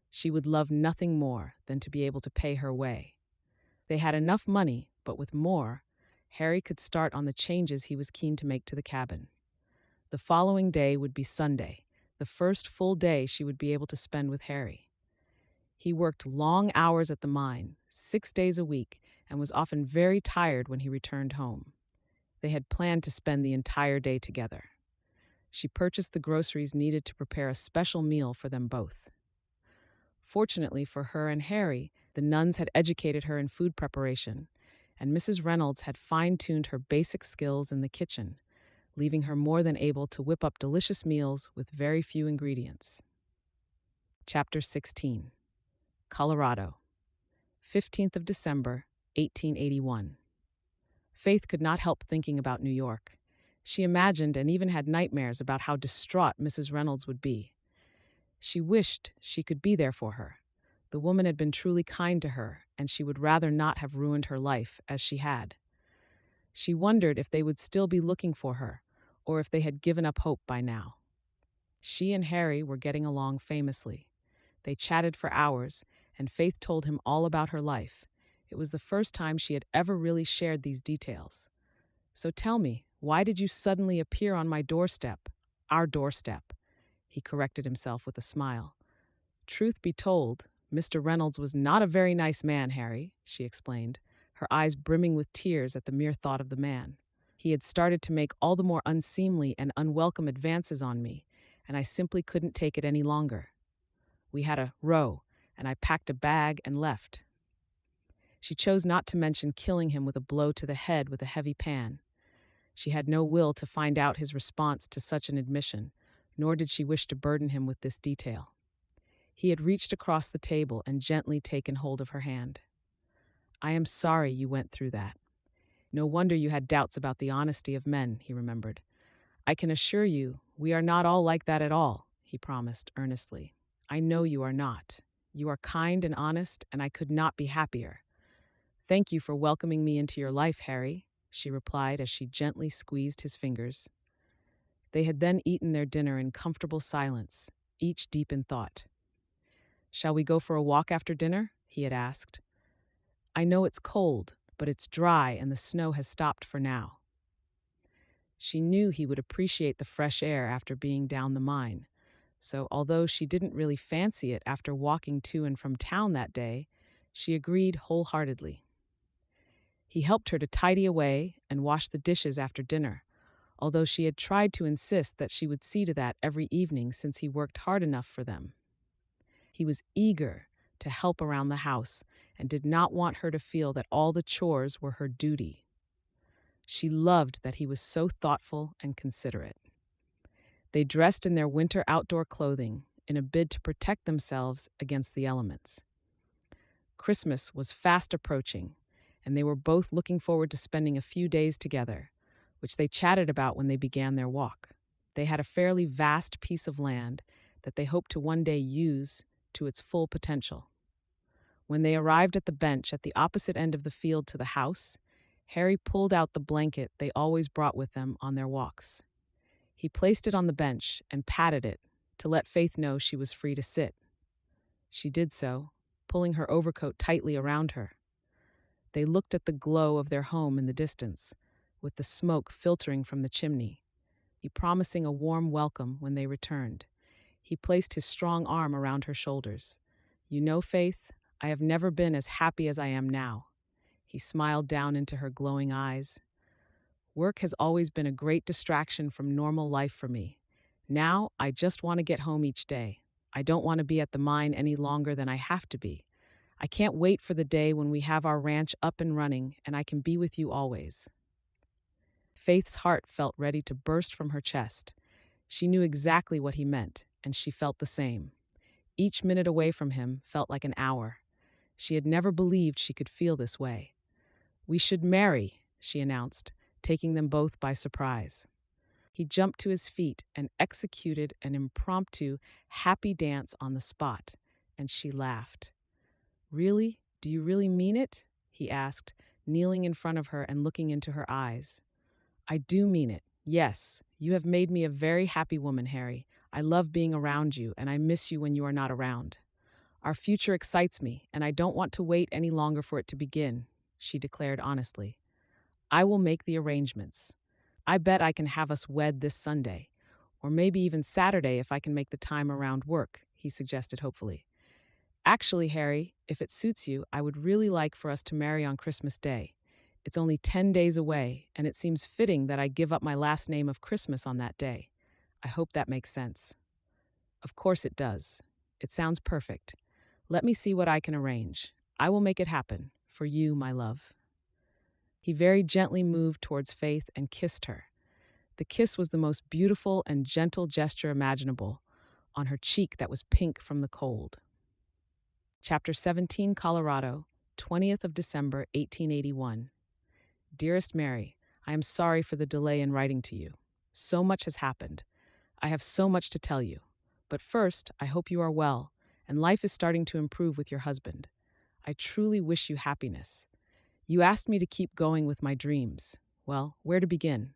She would love nothing more than to be able to pay her way. They had enough money, but with more, Harry could start on the changes he was keen to make to the cabin. The following day would be Sunday, the first full day she would be able to spend with Harry. He worked long hours at the mine, 6 days a week, and was often very tired when he returned home. They had planned to spend the entire day together. She purchased the groceries needed to prepare a special meal for them both. Fortunately for her and Harry, the nuns had educated her in food preparation, and Mrs. Reynolds had fine-tuned her basic skills in the kitchen, leaving her more than able to whip up delicious meals with very few ingredients. Chapter 16, Colorado, 15th of December, 1881. Faith could not help thinking about New York. She imagined and even had nightmares about how distraught Mrs. Reynolds would be. She wished she could be there for her. The woman had been truly kind to her, and she would rather not have ruined her life as she had. She wondered if they would still be looking for her, or if they had given up hope by now. She and Harry were getting along famously. They chatted for hours, and Faith told him all about her life. It was the first time she had ever really shared these details. "So tell me, why did you suddenly appear on my doorstep? Our doorstep," he corrected himself with a smile. "Truth be told, Mr. Reynolds was not a very nice man, Harry," she explained, her eyes brimming with tears at the mere thought of the man. "He had started to make all the more unseemly and unwelcome advances on me, and I simply couldn't take it any longer. We had a row, and I packed a bag and left." She chose not to mention killing him with a blow to the head with a heavy pan. She had no will to find out his response to such an admission, nor did she wish to burden him with this detail. He had reached across the table and gently taken hold of her hand. "I am sorry you went through that. No wonder you had doubts about the honesty of men," he remembered. I can assure you, we are not all like that at all, he promised earnestly. I know you are not. You are kind and honest, and I could not be happier. Thank you for welcoming me into your life, Harry, she replied as she gently squeezed his fingers. They had then eaten their dinner in comfortable silence, each deep in thought. Shall we go for a walk after dinner? He had asked. I know it's cold, but it's dry and the snow has stopped for now. She knew he would appreciate the fresh air after being down the mine, so although she didn't really fancy it after walking to and from town that day, she agreed wholeheartedly. He helped her to tidy away and wash the dishes after dinner, although she had tried to insist that she would see to that every evening since he worked hard enough for them. He was eager to help around the house and did not want her to feel that all the chores were her duty. She loved that he was so thoughtful and considerate. They dressed in their winter outdoor clothing in a bid to protect themselves against the elements. Christmas was fast approaching, and they were both looking forward to spending a few days together, which they chatted about when they began their walk. They had a fairly vast piece of land that they hoped to one day use to its full potential. When they arrived at the bench at the opposite end of the field to the house, Harry pulled out the blanket they always brought with them on their walks. He placed it on the bench and patted it to let Faith know she was free to sit. She did so, pulling her overcoat tightly around her. They looked at the glow of their home in the distance, with the smoke filtering from the chimney, he promising a warm welcome when they returned. He placed his strong arm around her shoulders. You know, Faith, I have never been as happy as I am now. He smiled down into her glowing eyes. Work has always been a great distraction from normal life for me. Now, I just want to get home each day. I don't want to be at the mine any longer than I have to be. I can't wait for the day when we have our ranch up and running and I can be with you always. Faith's heart felt ready to burst from her chest. She knew exactly what he meant, and she felt the same. Each minute away from him felt like an hour. She had never believed she could feel this way. We should marry, she announced, taking them both by surprise. He jumped to his feet and executed an impromptu, happy dance on the spot, and she laughed. Really? Do you really mean it? He asked, kneeling in front of her and looking into her eyes. I do mean it. Yes, you have made me a very happy woman, Harry. I love being around you, and I miss you when you are not around. Our future excites me, and I don't want to wait any longer for it to begin, she declared honestly. I will make the arrangements. I bet I can have us wed this Sunday, or maybe even Saturday if I can make the time around work, he suggested hopefully. Actually, Harry, if it suits you, I would really like for us to marry on Christmas Day. It's only 10 days away, and it seems fitting that I give up my last name of Christmas on that day. I hope that makes sense. Of course it does. It sounds perfect. Let me see what I can arrange. I will make it happen, for you, my love. He very gently moved towards Faith and kissed her. The kiss was the most beautiful and gentle gesture imaginable, on her cheek that was pink from the cold. Chapter 17, Colorado, 20th of December, 1881. Dearest Mary, I am sorry for the delay in writing to you. So much has happened. I have so much to tell you. But first, I hope you are well, and life is starting to improve with your husband. I truly wish you happiness. You asked me to keep going with my dreams. Well, where to begin?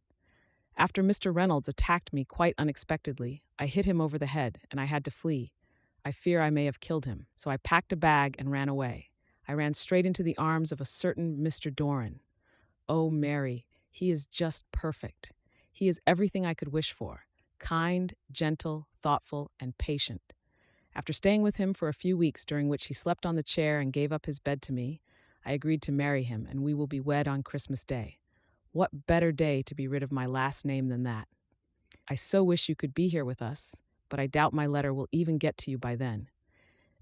After Mr. Reynolds attacked me quite unexpectedly, I hit him over the head, and I had to flee. I fear I may have killed him, so I packed a bag and ran away. I ran straight into the arms of a certain Mr. Doran. Oh, Mary, he is just perfect. He is everything I could wish for. Kind, gentle, thoughtful, and patient. After staying with him for a few weeks during which he slept on the chair and gave up his bed to me, I agreed to marry him, and we will be wed on Christmas Day. What better day to be rid of my last name than that? I so wish you could be here with us, but I doubt my letter will even get to you by then.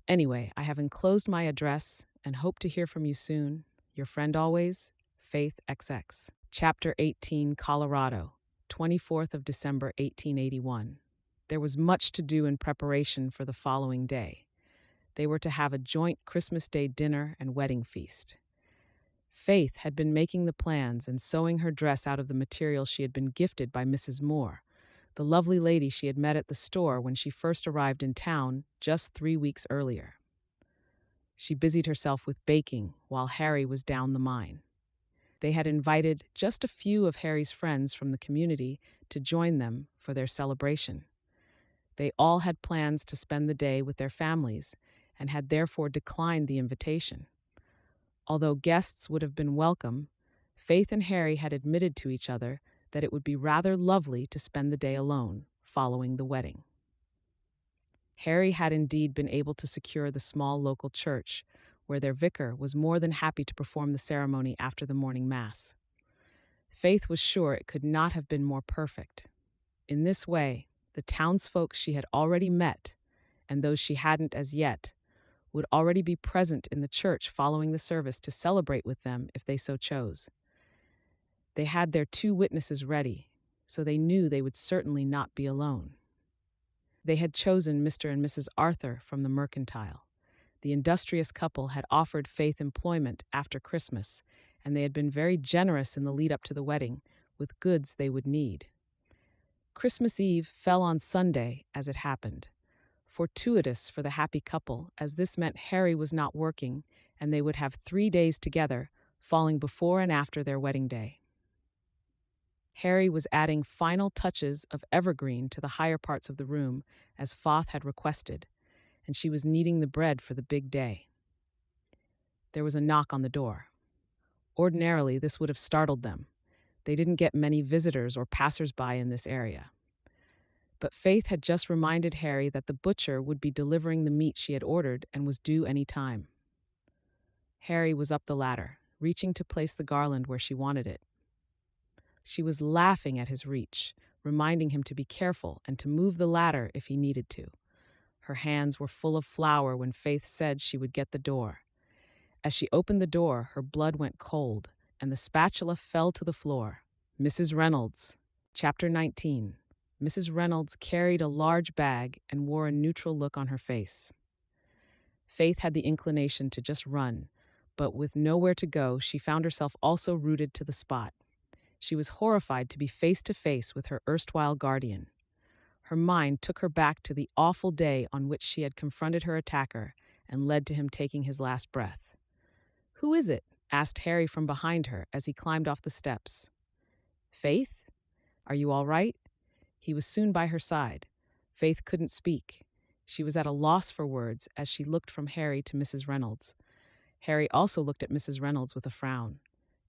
Anyway, I have enclosed my address and hope to hear from you soon. Your friend always, Faith XX. Chapter 18, Colorado, 24th of December, 1881. There was much to do in preparation for the following day. They were to have a joint Christmas Day dinner and wedding feast. Faith had been making the plans and sewing her dress out of the material she had been gifted by Mrs. Moore, the lovely lady she had met at the store when she first arrived in town just 3 weeks earlier. She busied herself with baking while Harry was down the mine. They had invited just a few of Harry's friends from the community to join them for their celebration. They all had plans to spend the day with their families and had therefore declined the invitation. Although guests would have been welcome, Faith and Harry had admitted to each other that it would be rather lovely to spend the day alone following the wedding. Harry had indeed been able to secure the small local church, where their vicar was more than happy to perform the ceremony after the morning mass. Faith was sure it could not have been more perfect. In this way, the townsfolk she had already met, and those she hadn't as yet, would already be present in the church following the service to celebrate with them if they so chose. They had their 2 witnesses ready, so they knew they would certainly not be alone. They had chosen Mr. and Mrs. Arthur from the mercantile. The industrious couple had offered Faith employment after Christmas, and they had been very generous in the lead-up to the wedding, with goods they would need. Christmas Eve fell on Sunday, as it happened. Fortuitous for the happy couple, as this meant Harry was not working, and they would have 3 days together, falling before and after their wedding day. Harry was adding final touches of evergreen to the higher parts of the room, as Foth had requested, and she was kneading the bread for the big day. There was a knock on the door. Ordinarily, this would have startled them. They didn't get many visitors or passers-by in this area. But Faith had just reminded Harry that the butcher would be delivering the meat she had ordered and was due any time. Harry was up the ladder, reaching to place the garland where she wanted it. She was laughing at his reach, reminding him to be careful and to move the ladder if he needed to. Her hands were full of flour when Faith said she would get the door. As she opened the door, her blood went cold, and the spatula fell to the floor. Mrs. Reynolds, Chapter 19. Mrs. Reynolds carried a large bag and wore a neutral look on her face. Faith had the inclination to just run, but with nowhere to go, she found herself also rooted to the spot. She was horrified to be face to face with her erstwhile guardian. Her mind took her back to the awful day on which she had confronted her attacker and led to him taking his last breath. "Who is it?" asked Harry from behind her as he climbed off the steps. "Faith? Are you all right?" He was soon by her side. Faith couldn't speak. She was at a loss for words as she looked from Harry to Mrs. Reynolds. Harry also looked at Mrs. Reynolds with a frown.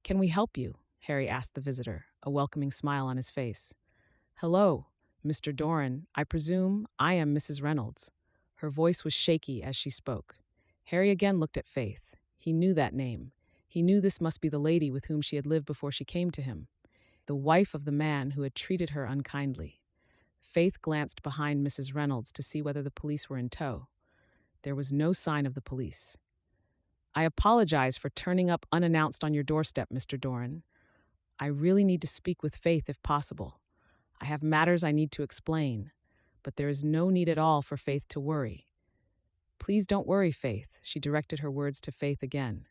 "Can we help you?" Harry asked the visitor, a welcoming smile on his face. "Hello, Mr. Doran. I presume I am Mrs. Reynolds." Her voice was shaky as she spoke. Harry again looked at Faith. He knew that name. He knew this must be the lady with whom she had lived before she came to him, the wife of the man who had treated her unkindly. Faith glanced behind Mrs. Reynolds to see whether the police were in tow. There was no sign of the police. "I apologize for turning up unannounced on your doorstep, Mr. Doran. I really need to speak with Faith if possible. I have matters I need to explain, but there is no need at all for Faith to worry." "Please don't worry, Faith," she directed her words to Faith again.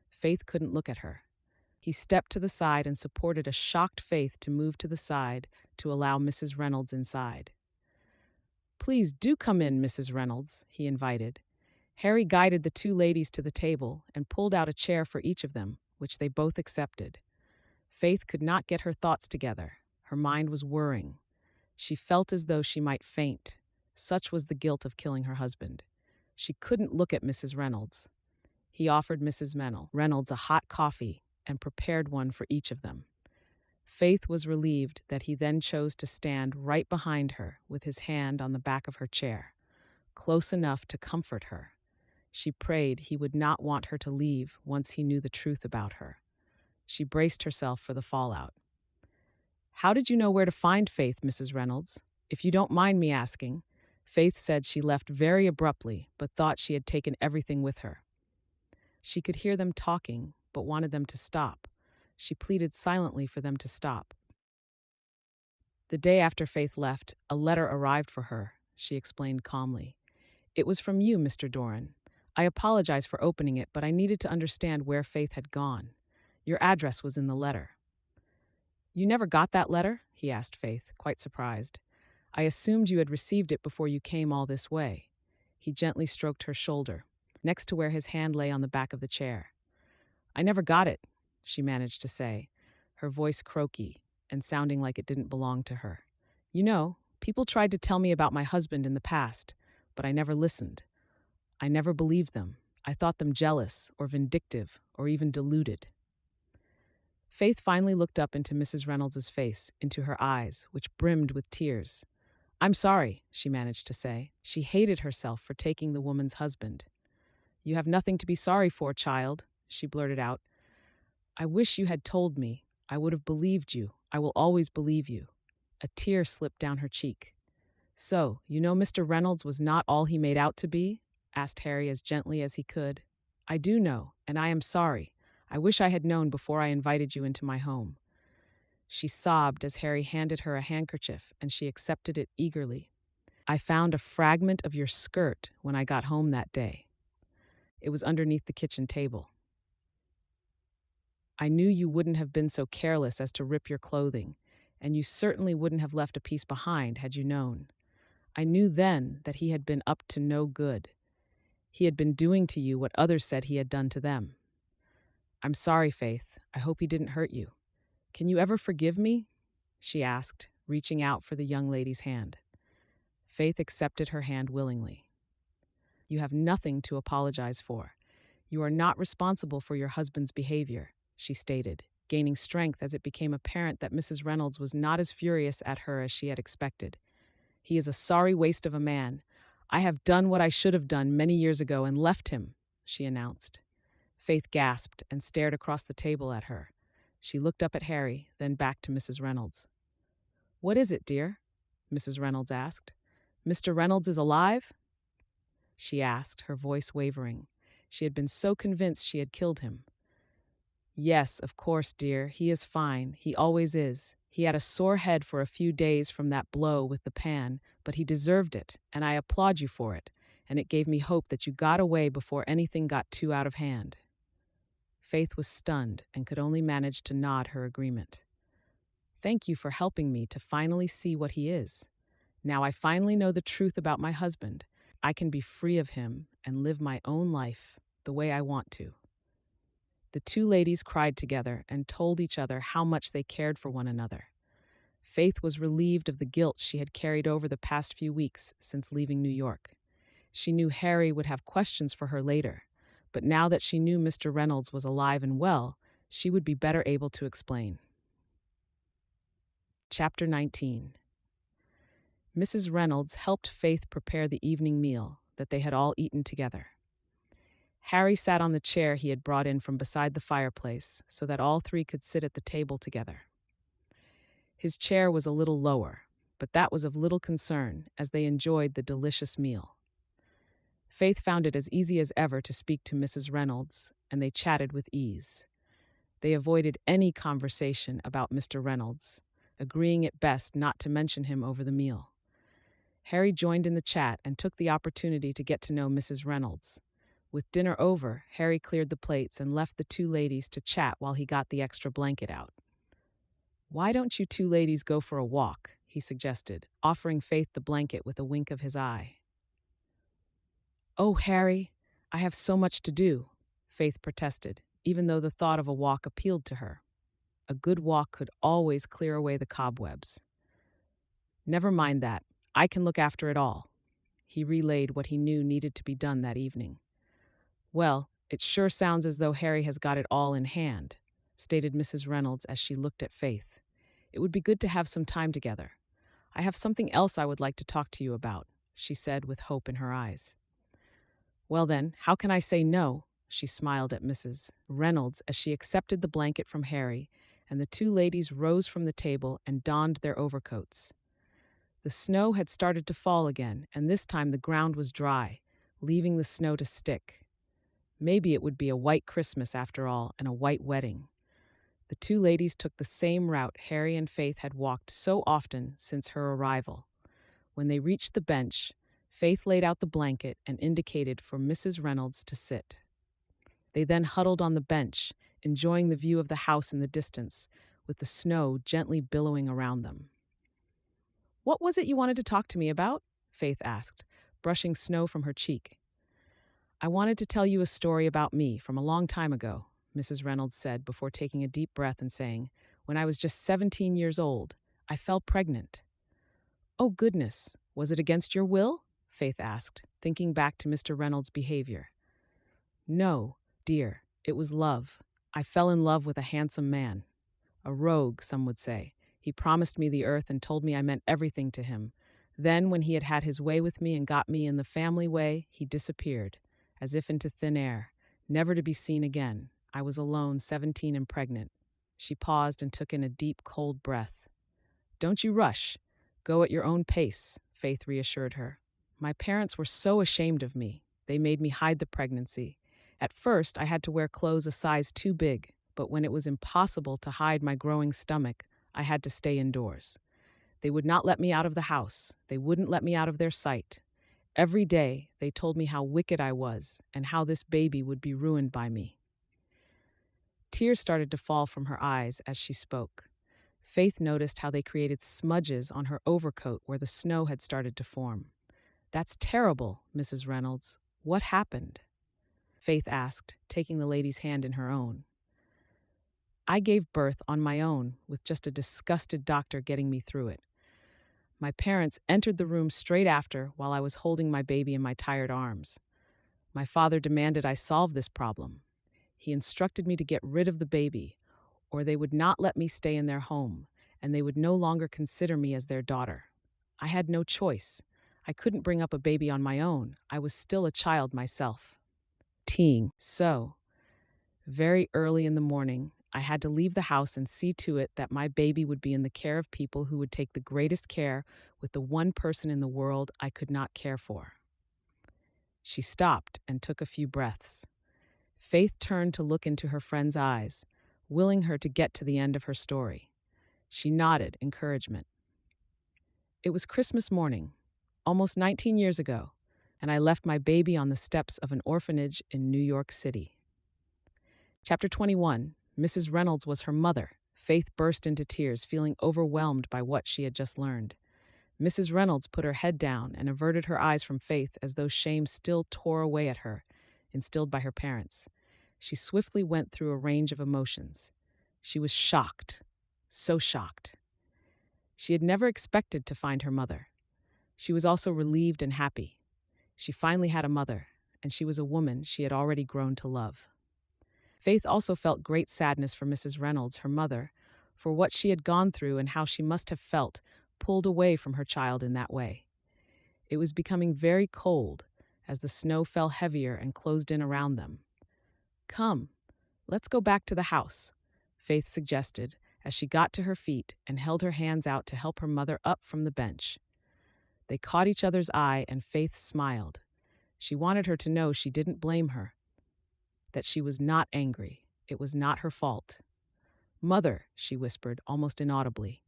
Faith couldn't look at her. He stepped to the side and supported a shocked Faith to move to the side to allow Mrs. Reynolds inside. "Please do come in, Mrs. Reynolds," he invited. Harry guided the 2 ladies to the table and pulled out a chair for each of them, which they both accepted. Faith could not get her thoughts together. Her mind was whirring. She felt as though she might faint. Such was the guilt of killing her husband. She couldn't look at Mrs. Reynolds. He offered Mrs. Reynolds a hot coffee and prepared one for each of them. Faith was relieved that he then chose to stand right behind her with his hand on the back of her chair, close enough to comfort her. She prayed he would not want her to leave once he knew the truth about her. She braced herself for the fallout. "How did you know where to find Faith, Mrs. Reynolds? If you don't mind me asking." Faith said she left very abruptly, but thought she had taken everything with her. She could hear them talking, but wanted them to stop. She pleaded silently for them to stop. "The day after Faith left, a letter arrived for her," she explained calmly. "It was from you, Mr. Doran. I apologize for opening it, but I needed to understand where Faith had gone. Your address was in the letter." "You never got that letter?" he asked Faith, quite surprised. I assumed you had received it before you came all this way. He gently stroked her shoulder, next to where his hand lay on the back of the chair. I never got it, she managed to say, her voice croaky and sounding like it didn't belong to her. You know, people tried to tell me about my husband in the past, but I never listened. I never believed them. I thought them jealous or vindictive or even deluded. Faith finally looked up into Mrs. Reynolds's face, into her eyes, which brimmed with tears. I'm sorry, she managed to say. She hated herself for taking the woman's husband. You have nothing to be sorry for, child, she blurted out. I wish you had told me. I would have believed you. I will always believe you. A tear slipped down her cheek. So, you know Mr. Reynolds was not all he made out to be? Asked Harry as gently as he could. I do know, and I am sorry. I wish I had known before I invited you into my home. She sobbed as Harry handed her a handkerchief, and she accepted it eagerly. I found a fragment of your skirt when I got home that day. It was underneath the kitchen table. I knew you wouldn't have been so careless as to rip your clothing, and you certainly wouldn't have left a piece behind had you known. I knew then that he had been up to no good. He had been doing to you what others said he had done to them. I'm sorry, Faith. I hope he didn't hurt you. Can you ever forgive me? She asked, reaching out for the young lady's hand. Faith accepted her hand willingly. You have nothing to apologize for. You are not responsible for your husband's behavior, she stated, gaining strength as it became apparent that Mrs. Reynolds was not as furious at her as she had expected. He is a sorry waste of a man. I have done what I should have done many years ago and left him, she announced. Faith gasped and stared across the table at her. She looked up at Harry, then back to Mrs. Reynolds. What is it, dear? Mrs. Reynolds asked. Mr. Reynolds is alive? She asked, her voice wavering. She had been so convinced she had killed him. Yes, of course, dear. He is fine. He always is. He had a sore head for a few days from that blow with the pan, but he deserved it, and I applaud you for it, and it gave me hope that you got away before anything got too out of hand. Faith was stunned and could only manage to nod her agreement. Thank you for helping me to finally see what he is. Now I finally know the truth about my husband. I can be free of him and live my own life the way I want to. The two ladies cried together and told each other how much they cared for one another. Faith was relieved of the guilt she had carried over the past few weeks since leaving New York. She knew Harry would have questions for her later, but now that she knew Mr. Reynolds was alive and well, she would be better able to explain. Chapter 19. Mrs. Reynolds helped Faith prepare the evening meal that they had all eaten together. Harry sat on the chair he had brought in from beside the fireplace so that all three could sit at the table together. His chair was a little lower, but that was of little concern as they enjoyed the delicious meal. Faith found it as easy as ever to speak to Mrs. Reynolds, and they chatted with ease. They avoided any conversation about Mr. Reynolds, agreeing it best not to mention him over the meal. Harry joined in the chat and took the opportunity to get to know Mrs. Reynolds. With dinner over, Harry cleared the plates and left the two ladies to chat while he got the extra blanket out. Why don't you two ladies go for a walk? He suggested, offering Faith the blanket with a wink of his eye. Oh, Harry, I have so much to do, Faith protested, even though the thought of a walk appealed to her. A good walk could always clear away the cobwebs. Never mind that. I can look after it all. He relayed what he knew needed to be done that evening. Well, it sure sounds as though Harry has got it all in hand, stated Mrs. Reynolds as she looked at Faith. It would be good to have some time together. I have something else I would like to talk to you about, she said with hope in her eyes. Well then, how can I say no? She smiled at Mrs. Reynolds as she accepted the blanket from Harry, and the two ladies rose from the table and donned their overcoats. The snow had started to fall again, and this time the ground was dry, leaving the snow to stick. Maybe it would be a white Christmas after all, and a white wedding. The two ladies took the same route Harry and Faith had walked so often since her arrival. When they reached the bench, Faith laid out the blanket and indicated for Mrs. Reynolds to sit. They then huddled on the bench, enjoying the view of the house in the distance, with the snow gently billowing around them. What was it you wanted to talk to me about? Faith asked, brushing snow from her cheek. I wanted to tell you a story about me from a long time ago, Mrs. Reynolds said before taking a deep breath and saying, when I was just 17 years old, I fell pregnant. Oh, goodness, was it against your will? Faith asked, thinking back to Mr. Reynolds' behavior. No, dear, it was love. I fell in love with a handsome man. A rogue, some would say. He promised me the earth and told me I meant everything to him. Then, when he had had his way with me and got me in the family way, he disappeared, as if into thin air, never to be seen again. I was alone, 17 and pregnant. She paused and took in a deep, cold breath. Don't you rush. Go at your own pace, Faith reassured her. My parents were so ashamed of me. They made me hide the pregnancy. At first, I had to wear clothes a size too big, but when it was impossible to hide my growing stomach, I had to stay indoors. They would not let me out of the house. They wouldn't let me out of their sight. Every day, they told me how wicked I was and how this baby would be ruined by me. Tears started to fall from her eyes as she spoke. Faith noticed how they created smudges on her overcoat where the snow had started to form. That's terrible, Mrs. Reynolds. What happened? Faith asked, taking the lady's hand in her own. I gave birth on my own, with just a disgusted doctor getting me through it. My parents entered the room straight after while I was holding my baby in my tired arms. My father demanded I solve this problem. He instructed me to get rid of the baby, or they would not let me stay in their home, and they would no longer consider me as their daughter. I had no choice. I couldn't bring up a baby on my own. I was still a child myself. So, very early in the morning, I had to leave the house and see to it that my baby would be in the care of people who would take the greatest care with the one person in the world I could not care for. She stopped and took a few breaths. Faith turned to look into her friend's eyes, willing her to get to the end of her story. She nodded encouragement. It was Christmas morning, almost 19 years ago, and I left my baby on the steps of an orphanage in New York City. Chapter 21. Mrs. Reynolds was her mother. Faith burst into tears, feeling overwhelmed by what she had just learned. Mrs. Reynolds put her head down and averted her eyes from Faith as though shame still tore away at her, instilled by her parents. She swiftly went through a range of emotions. She was shocked, so shocked. She had never expected to find her mother. She was also relieved and happy. She finally had a mother, and she was a woman she had already grown to love. Faith also felt great sadness for Mrs. Reynolds, her mother, for what she had gone through and how she must have felt, pulled away from her child in that way. It was becoming very cold as the snow fell heavier and closed in around them. Come, let's go back to the house, Faith suggested as she got to her feet and held her hands out to help her mother up from the bench. They caught each other's eye and Faith smiled. She wanted her to know she didn't blame her, that she was not angry. It was not her fault. Mother, she whispered, almost inaudibly.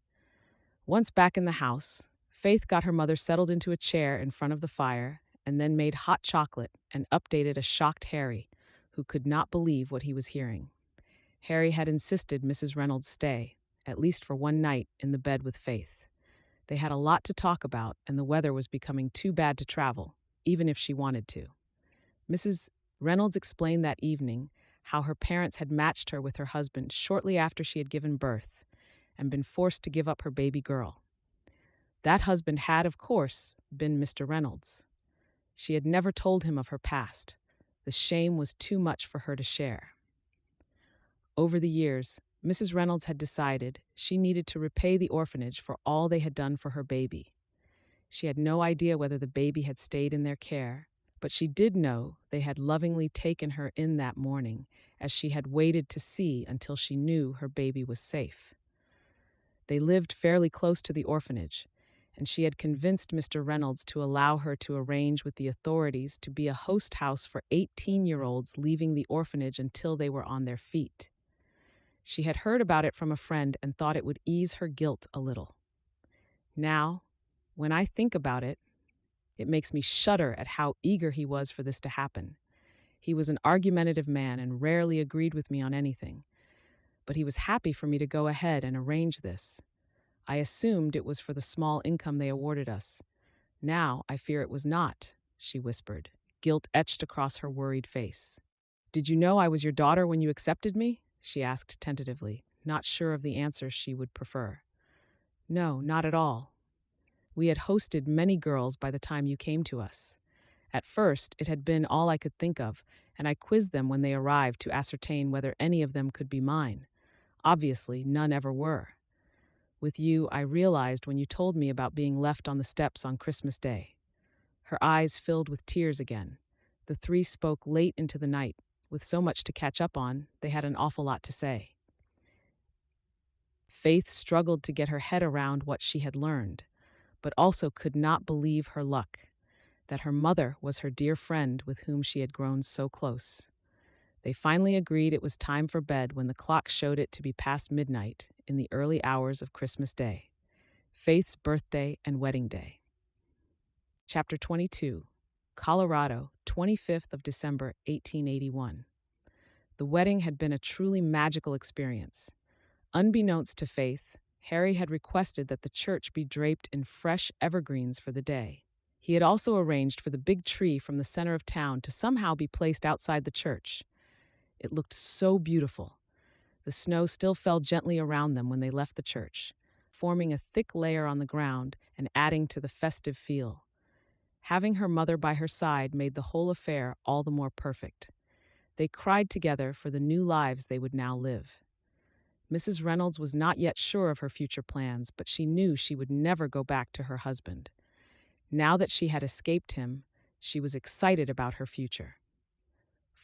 Once back in the house, Faith got her mother settled into a chair in front of the fire and then made hot chocolate and updated a shocked Harry, who could not believe what he was hearing. Harry had insisted Mrs. Reynolds stay, at least for one night, in the bed with Faith. They had a lot to talk about, and the weather was becoming too bad to travel, even if she wanted to. Mrs. Reynolds explained that evening how her parents had matched her with her husband shortly after she had given birth and been forced to give up her baby girl. That husband had, of course, been Mr. Reynolds. She had never told him of her past. The shame was too much for her to share. Over the years, Mrs. Reynolds had decided she needed to repay the orphanage for all they had done for her baby. She had no idea whether the baby had stayed in their care, but she did know they had lovingly taken her in that morning, as she had waited to see until she knew her baby was safe. They lived fairly close to the orphanage, and she had convinced Mr. Reynolds to allow her to arrange with the authorities to be a host house for 18-year-olds leaving the orphanage until they were on their feet. She had heard about it from a friend and thought it would ease her guilt a little. Now, when I think about it, it makes me shudder at how eager he was for this to happen. He was an argumentative man and rarely agreed with me on anything, but he was happy for me to go ahead and arrange this. I assumed it was for the small income they awarded us. Now I fear it was not, she whispered, guilt etched across her worried face. Did you know I was your daughter when you accepted me? She asked tentatively, not sure of the answer she would prefer. No, not at all. We had hosted many girls by the time you came to us. At first, it had been all I could think of, and I quizzed them when they arrived to ascertain whether any of them could be mine. Obviously, none ever were. With you, I realized when you told me about being left on the steps on Christmas Day. Her eyes filled with tears again. The three spoke late into the night. With so much to catch up on, they had an awful lot to say. Faith struggled to get her head around what she had learned, but also could not believe her luck, that her mother was her dear friend with whom she had grown so close. They finally agreed it was time for bed when the clock showed it to be past midnight in the early hours of Christmas Day, Faith's birthday and wedding day. Chapter 22, Colorado, 25th of December, 1881. The wedding had been a truly magical experience. Unbeknownst to Faith, Harry had requested that the church be draped in fresh evergreens for the day. He had also arranged for the big tree from the center of town to somehow be placed outside the church. It looked so beautiful. The snow still fell gently around them when they left the church, forming a thick layer on the ground and adding to the festive feel. Having her mother by her side made the whole affair all the more perfect. They cried together for the new lives they would now live. Mrs. Reynolds was not yet sure of her future plans, but she knew she would never go back to her husband. Now that she had escaped him, she was excited about her future.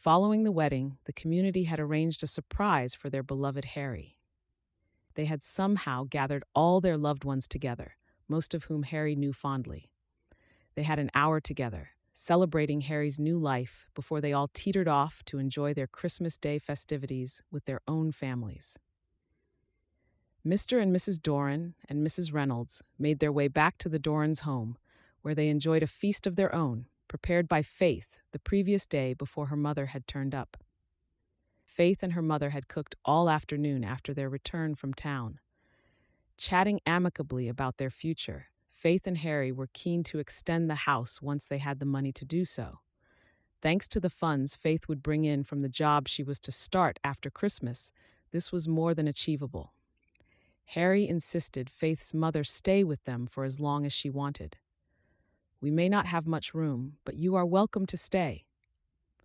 Following the wedding, the community had arranged a surprise for their beloved Harry. They had somehow gathered all their loved ones together, most of whom Harry knew fondly. They had an hour together, celebrating Harry's new life before they all teetered off to enjoy their Christmas Day festivities with their own families. Mr. and Mrs. Doran and Mrs. Reynolds made their way back to the Dorans' home, where they enjoyed a feast of their own, prepared by Faith the previous day before her mother had turned up. Faith and her mother had cooked all afternoon after their return from town. Chatting amicably about their future, Faith and Harry were keen to extend the house once they had the money to do so. Thanks to the funds Faith would bring in from the job she was to start after Christmas, this was more than achievable. Harry insisted Faith's mother stay with them for as long as she wanted. We may not have much room, but you are welcome to stay.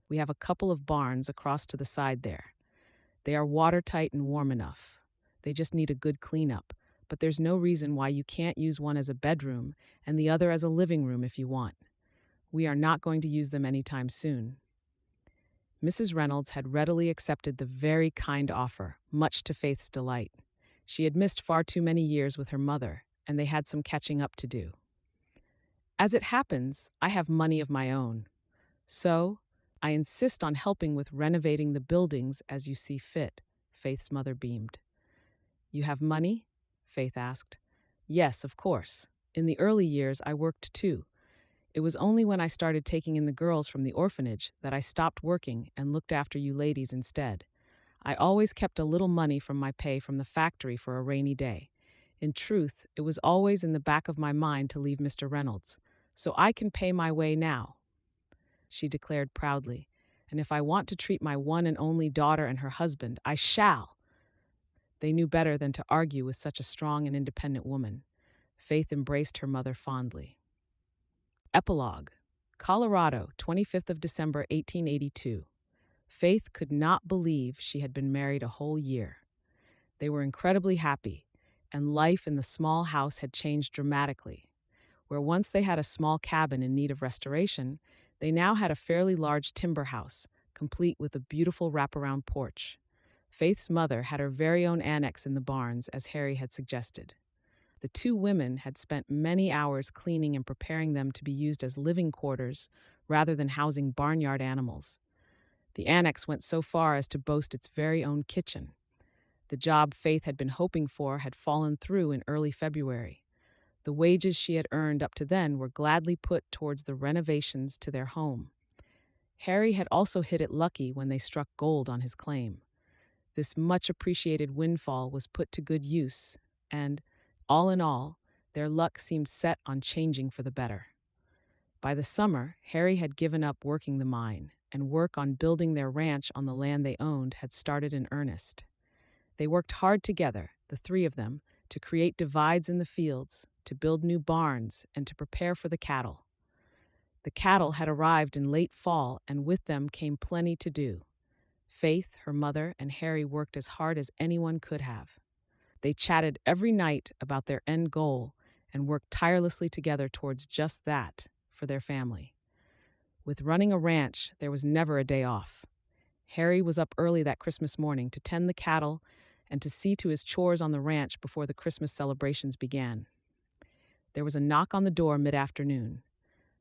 We have a couple of barns across to the side there. They are watertight and warm enough. They just need a good cleanup, but there's no reason why you can't use one as a bedroom and the other as a living room if you want. We are not going to use them anytime soon. Mrs. Reynolds had readily accepted the very kind offer, much to Faith's delight. She had missed far too many years with her mother, and they had some catching up to do. As it happens, I have money of my own. So, I insist on helping with renovating the buildings as you see fit, Faith's mother beamed. You have money? Faith asked. Yes, of course. In the early years, I worked too. It was only when I started taking in the girls from the orphanage that I stopped working and looked after you ladies instead. I always kept a little money from my pay from the factory for a rainy day. In truth, it was always in the back of my mind to leave Mr. Reynolds, so I can pay my way now, she declared proudly. And if I want to treat my one and only daughter and her husband, I shall. They knew better than to argue with such a strong and independent woman. Faith embraced her mother fondly. Epilogue. Colorado, 25th of December, 1882. Faith could not believe she had been married a whole year. They were incredibly happy, and life in the small house had changed dramatically. Where once they had a small cabin in need of restoration, they now had a fairly large timber house, complete with a beautiful wraparound porch. Faith's mother had her very own annex in the barns, as Harry had suggested. The two women had spent many hours cleaning and preparing them to be used as living quarters rather than housing barnyard animals. The annex went so far as to boast its very own kitchen. The job Faith had been hoping for had fallen through in early February. The wages she had earned up to then were gladly put towards the renovations to their home. Harry had also hit it lucky when they struck gold on his claim. This much-appreciated windfall was put to good use, and, All in all, their luck seemed set on changing for the better. By the summer, Harry had given up working the mine, and work on building their ranch on the land they owned had started in earnest. They worked hard together, the three of them, to create divides in the fields, to build new barns, and to prepare for the cattle. The cattle had arrived in late fall, and with them came plenty to do. Faith, her mother, and Harry worked as hard as anyone could have. They chatted every night about their end goal and worked tirelessly together towards just that, for their family. With running a ranch, there was never a day off. Harry was up early that Christmas morning to tend the cattle and to see to his chores on the ranch before the Christmas celebrations began. There was a knock on the door mid-afternoon.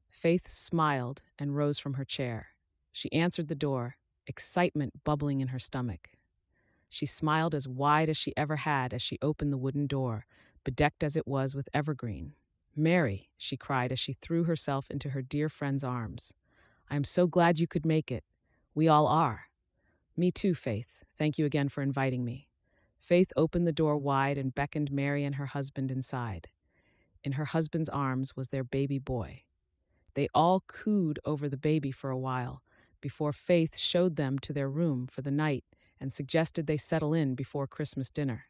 Faith smiled and rose from her chair. She answered the door, excitement bubbling in her stomach. She smiled as wide as she ever had as she opened the wooden door, bedecked as it was with evergreen. "Mary," she cried as she threw herself into her dear friend's arms. "I am so glad you could make it. We all are." "Me too, Faith. Thank you again for inviting me." Faith opened the door wide and beckoned Mary and her husband inside. In her husband's arms was their baby boy. They all cooed over the baby for a while, before Faith showed them to their room for the night and suggested they settle in before Christmas dinner.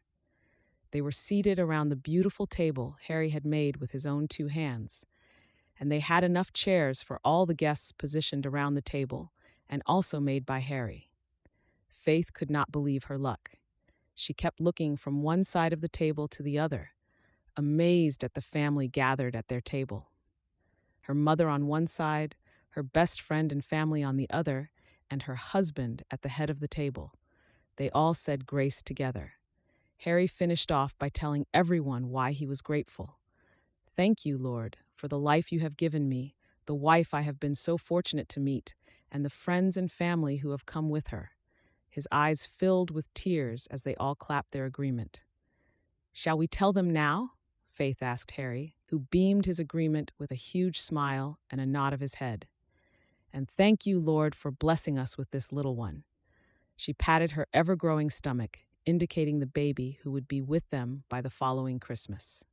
They were seated around the beautiful table Harry had made with his own two hands, and they had enough chairs for all the guests positioned around the table, and also made by Harry. Faith could not believe her luck. She kept looking from one side of the table to the other, amazed at the family gathered at their table. Her mother on one side, her best friend and family on the other, and her husband at the head of the table. They all said grace together. Harry finished off by telling everyone why he was grateful. "Thank you, Lord, for the life you have given me, the wife I have been so fortunate to meet, and the friends and family who have come with her." His eyes filled with tears as they all clapped their agreement. "Shall we tell them now?" Faith asked Harry, who beamed his agreement with a huge smile and a nod of his head. "And thank you, Lord, for blessing us with this little one." She patted her ever-growing stomach, indicating the baby who would be with them by the following Christmas.